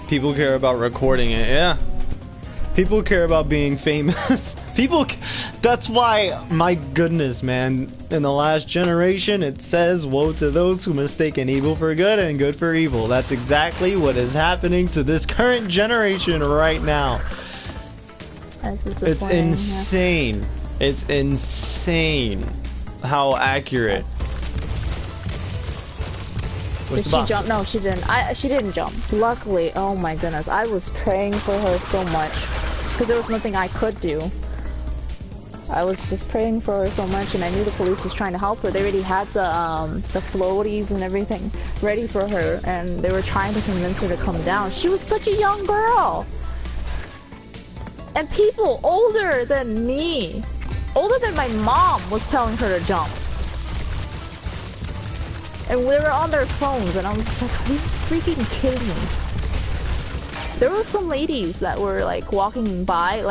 People care about recording it, yeah. People care about being famous. That's why, my goodness, man, in the last generation it says, woe to those who mistaken evil for good and good for evil. That's exactly what is happening to this current generation right now. It's insane. Yeah. It's insane how accurate. Did she jump? No, she didn't. She didn't jump. Luckily, oh my goodness, I was praying for her so much because there was nothing I could do. I was just praying for her so much, and I knew the police was trying to help her. They already had the floaties and everything ready for her, and they were trying to convince her to come down. She was such a young girl, and people older than me, older than my mom, was telling her to jump. And we were on their phones, and I was just like, are you freaking kidding me? There were some ladies that were like walking by,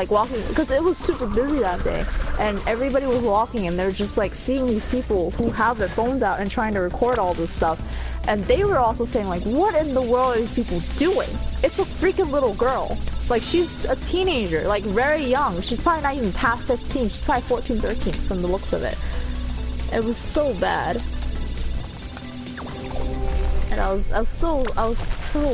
because it was super busy that day, and everybody was walking, and they're just like seeing these people who have their phones out and trying to record all this stuff. And they were also saying like, what in the world are these people doing? It's a freaking little girl. Like, she's a teenager, like very young. She's probably not even past 15. She's probably 14, 13 from the looks of it. It was so bad. And I was so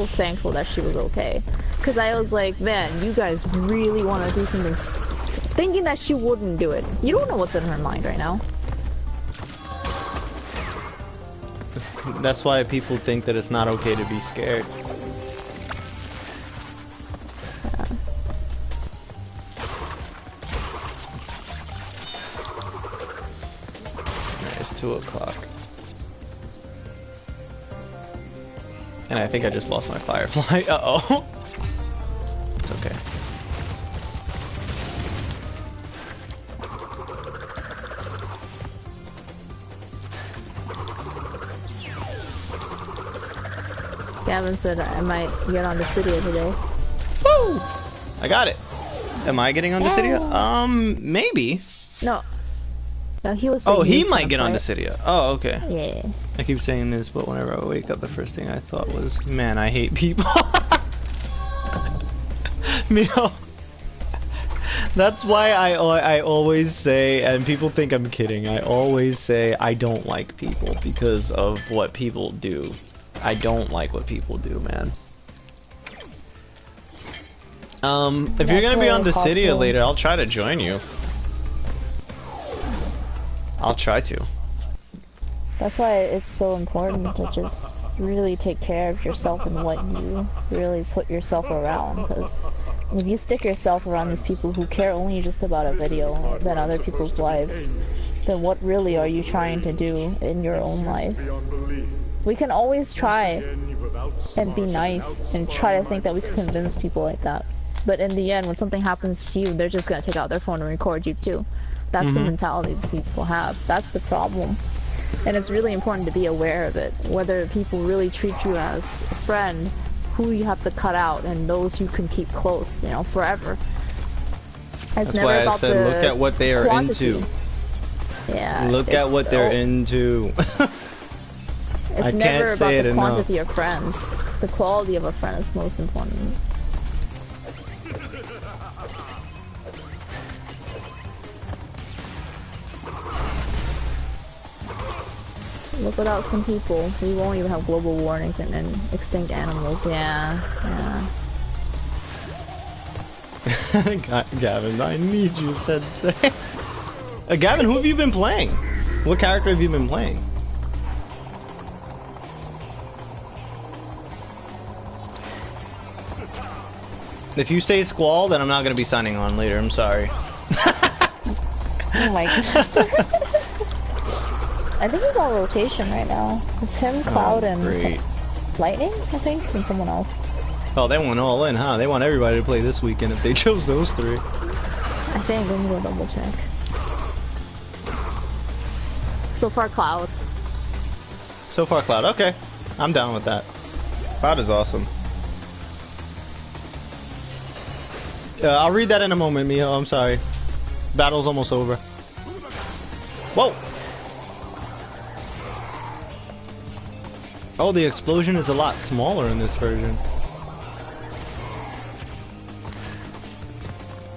thankful that she was okay, because I was like, man, you guys really want to do something, thinking that she wouldn't do it. You don't know what's in her mind right now. That's why people think that it's not okay to be scared. Yeah. It's 2 o'clock. And I think I just lost my firefly. Uh-oh. It's okay. Gavin said I might get on Dissidia today. Woo! I got it. Am I getting on Dissidia? Maybe. No. No, he was saying he might get on Dissidia. Oh, okay. Yeah. I keep saying this, but whenever I wake up, the first thing I thought was, man, I hate people. Mio. That's why I always say, and people think I'm kidding, I always say I don't like people because of what people do. I don't like what people do, man. If you're gonna be on Dissidia later, I'll try to join you. I'll try to. That's why it's so important to just really take care of yourself and what you really put yourself around, because if you stick yourself around these people who care only just about a video than other people's lives, then what really are you trying to do in your own life? We can always try and be nice and try to think that we can convince people like that, but in the end, when something happens to you, they're just gonna take out their phone and record you too. That's the mentality these people have. That's the problem. And it's really important to be aware of it. Whether people really treat you as a friend, who you have to cut out, and those you can keep close, you know, forever. It's never why I about said the look at what they are quantity. into. Yeah. Look at what they're into. It's never about the quantity of friends. The quality of a friend is most important. Look, without some people, we won't even have global warnings and extinct animals. Yeah, yeah. Gavin, I need you, Sensei. Gavin, who have you been playing? What character have you been playing? If you say Squall, then I'm not going to be signing on later. I'm sorry. Oh my goodness. I think he's on rotation right now. It's him, Cloud, and Lightning, I think, and someone else. Oh, they went all in, huh? They want everybody to play this weekend if they chose those three. I think. Let me go double check. So far, Cloud. So far, Cloud. Okay, I'm down with that. Cloud is awesome. I'll read that in a moment, Mio. I'm sorry. Battle's almost over. Whoa! Oh, the explosion is a lot smaller in this version.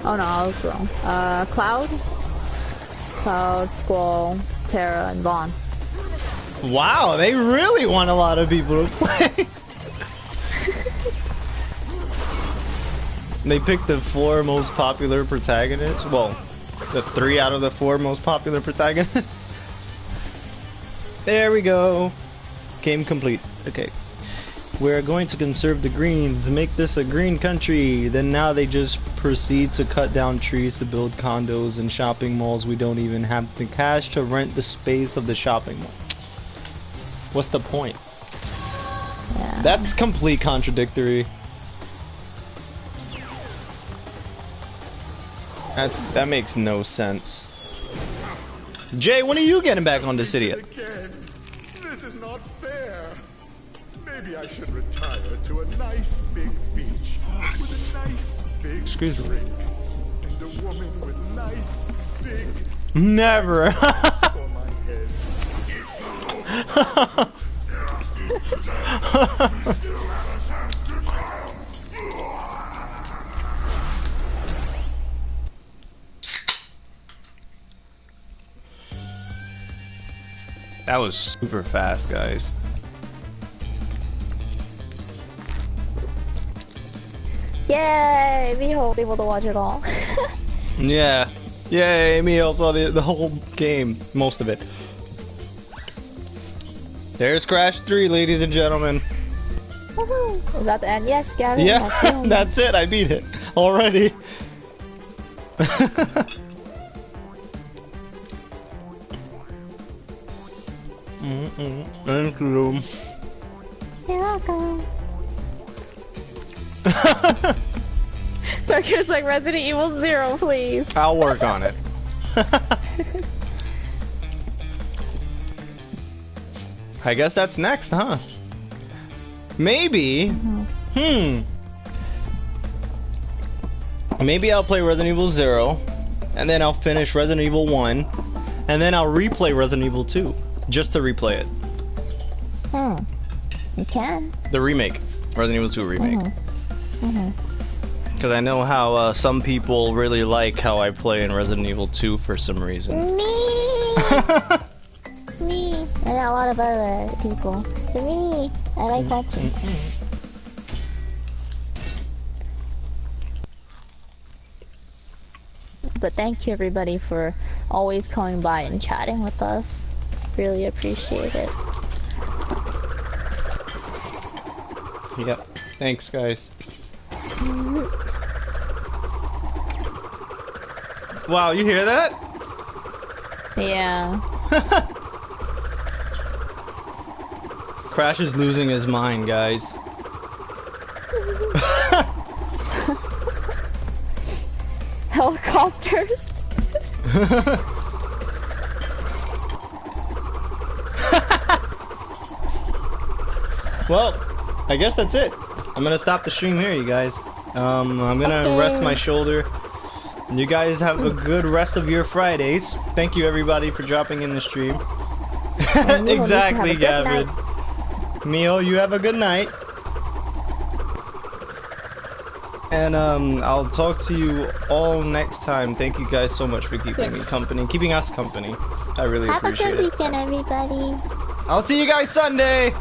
Oh no, I was wrong. Cloud, Squall, Terra, and Vaughn. Wow, they really want a lot of people to play. They picked the 4 most popular protagonists. Well, the 3 out of the 4 most popular protagonists. There we go. Game complete. Okay. We're going to conserve the greens, make this a green country. Then now they just proceed to cut down trees to build condos and shopping malls. We don't even have the cash to rent the space of the shopping mall. What's the point? Yeah. That's complete contradictory. That makes no sense. Jay, when are you getting back on the city? Again. This is not fair. Maybe I should retire to a nice big beach with a nice big Excuse me. drink and a woman with nice big Never. for my head. There are still protagonists. We still have a chance to triumph. That was super fast, guys. Yay! We hope able to watch it all. Yeah. Yay, me also the whole game. Most of it. There's Crash 3, ladies and gentlemen. Woohoo! Is that the end? Yes, Gavin. Yeah, that's the end. that's it. I beat it already. Thank you. You're welcome. Turkey's like Resident Evil 0, please. I'll work on it. I guess that's next, huh? Maybe. Maybe I'll play Resident Evil 0, and then I'll finish Resident Evil 1, and then I'll replay Resident Evil 2, just to replay it. You can. The remake. Resident Evil 2 remake. Because I know how some people really like how I play in Resident Evil 2 for some reason. Me! Me! And a lot of other people. Me! I like watching. But thank you everybody for always coming by and chatting with us. Really appreciate it. Yep. Thanks, guys. Wow, you hear that? Yeah. Crash is losing his mind, guys. Helicopters. Well, I guess that's it. I'm gonna stop the stream here, you guys. I'm gonna rest my shoulder. You guys have a good rest of your Fridays. Thank you everybody for dropping in the stream. Exactly, Gavin. Mio, you have a good night. And I'll talk to you all next time. Thank you guys so much for keeping me company, keeping us company. I really appreciate it. Have a good weekend, everybody. I'll see you guys Sunday.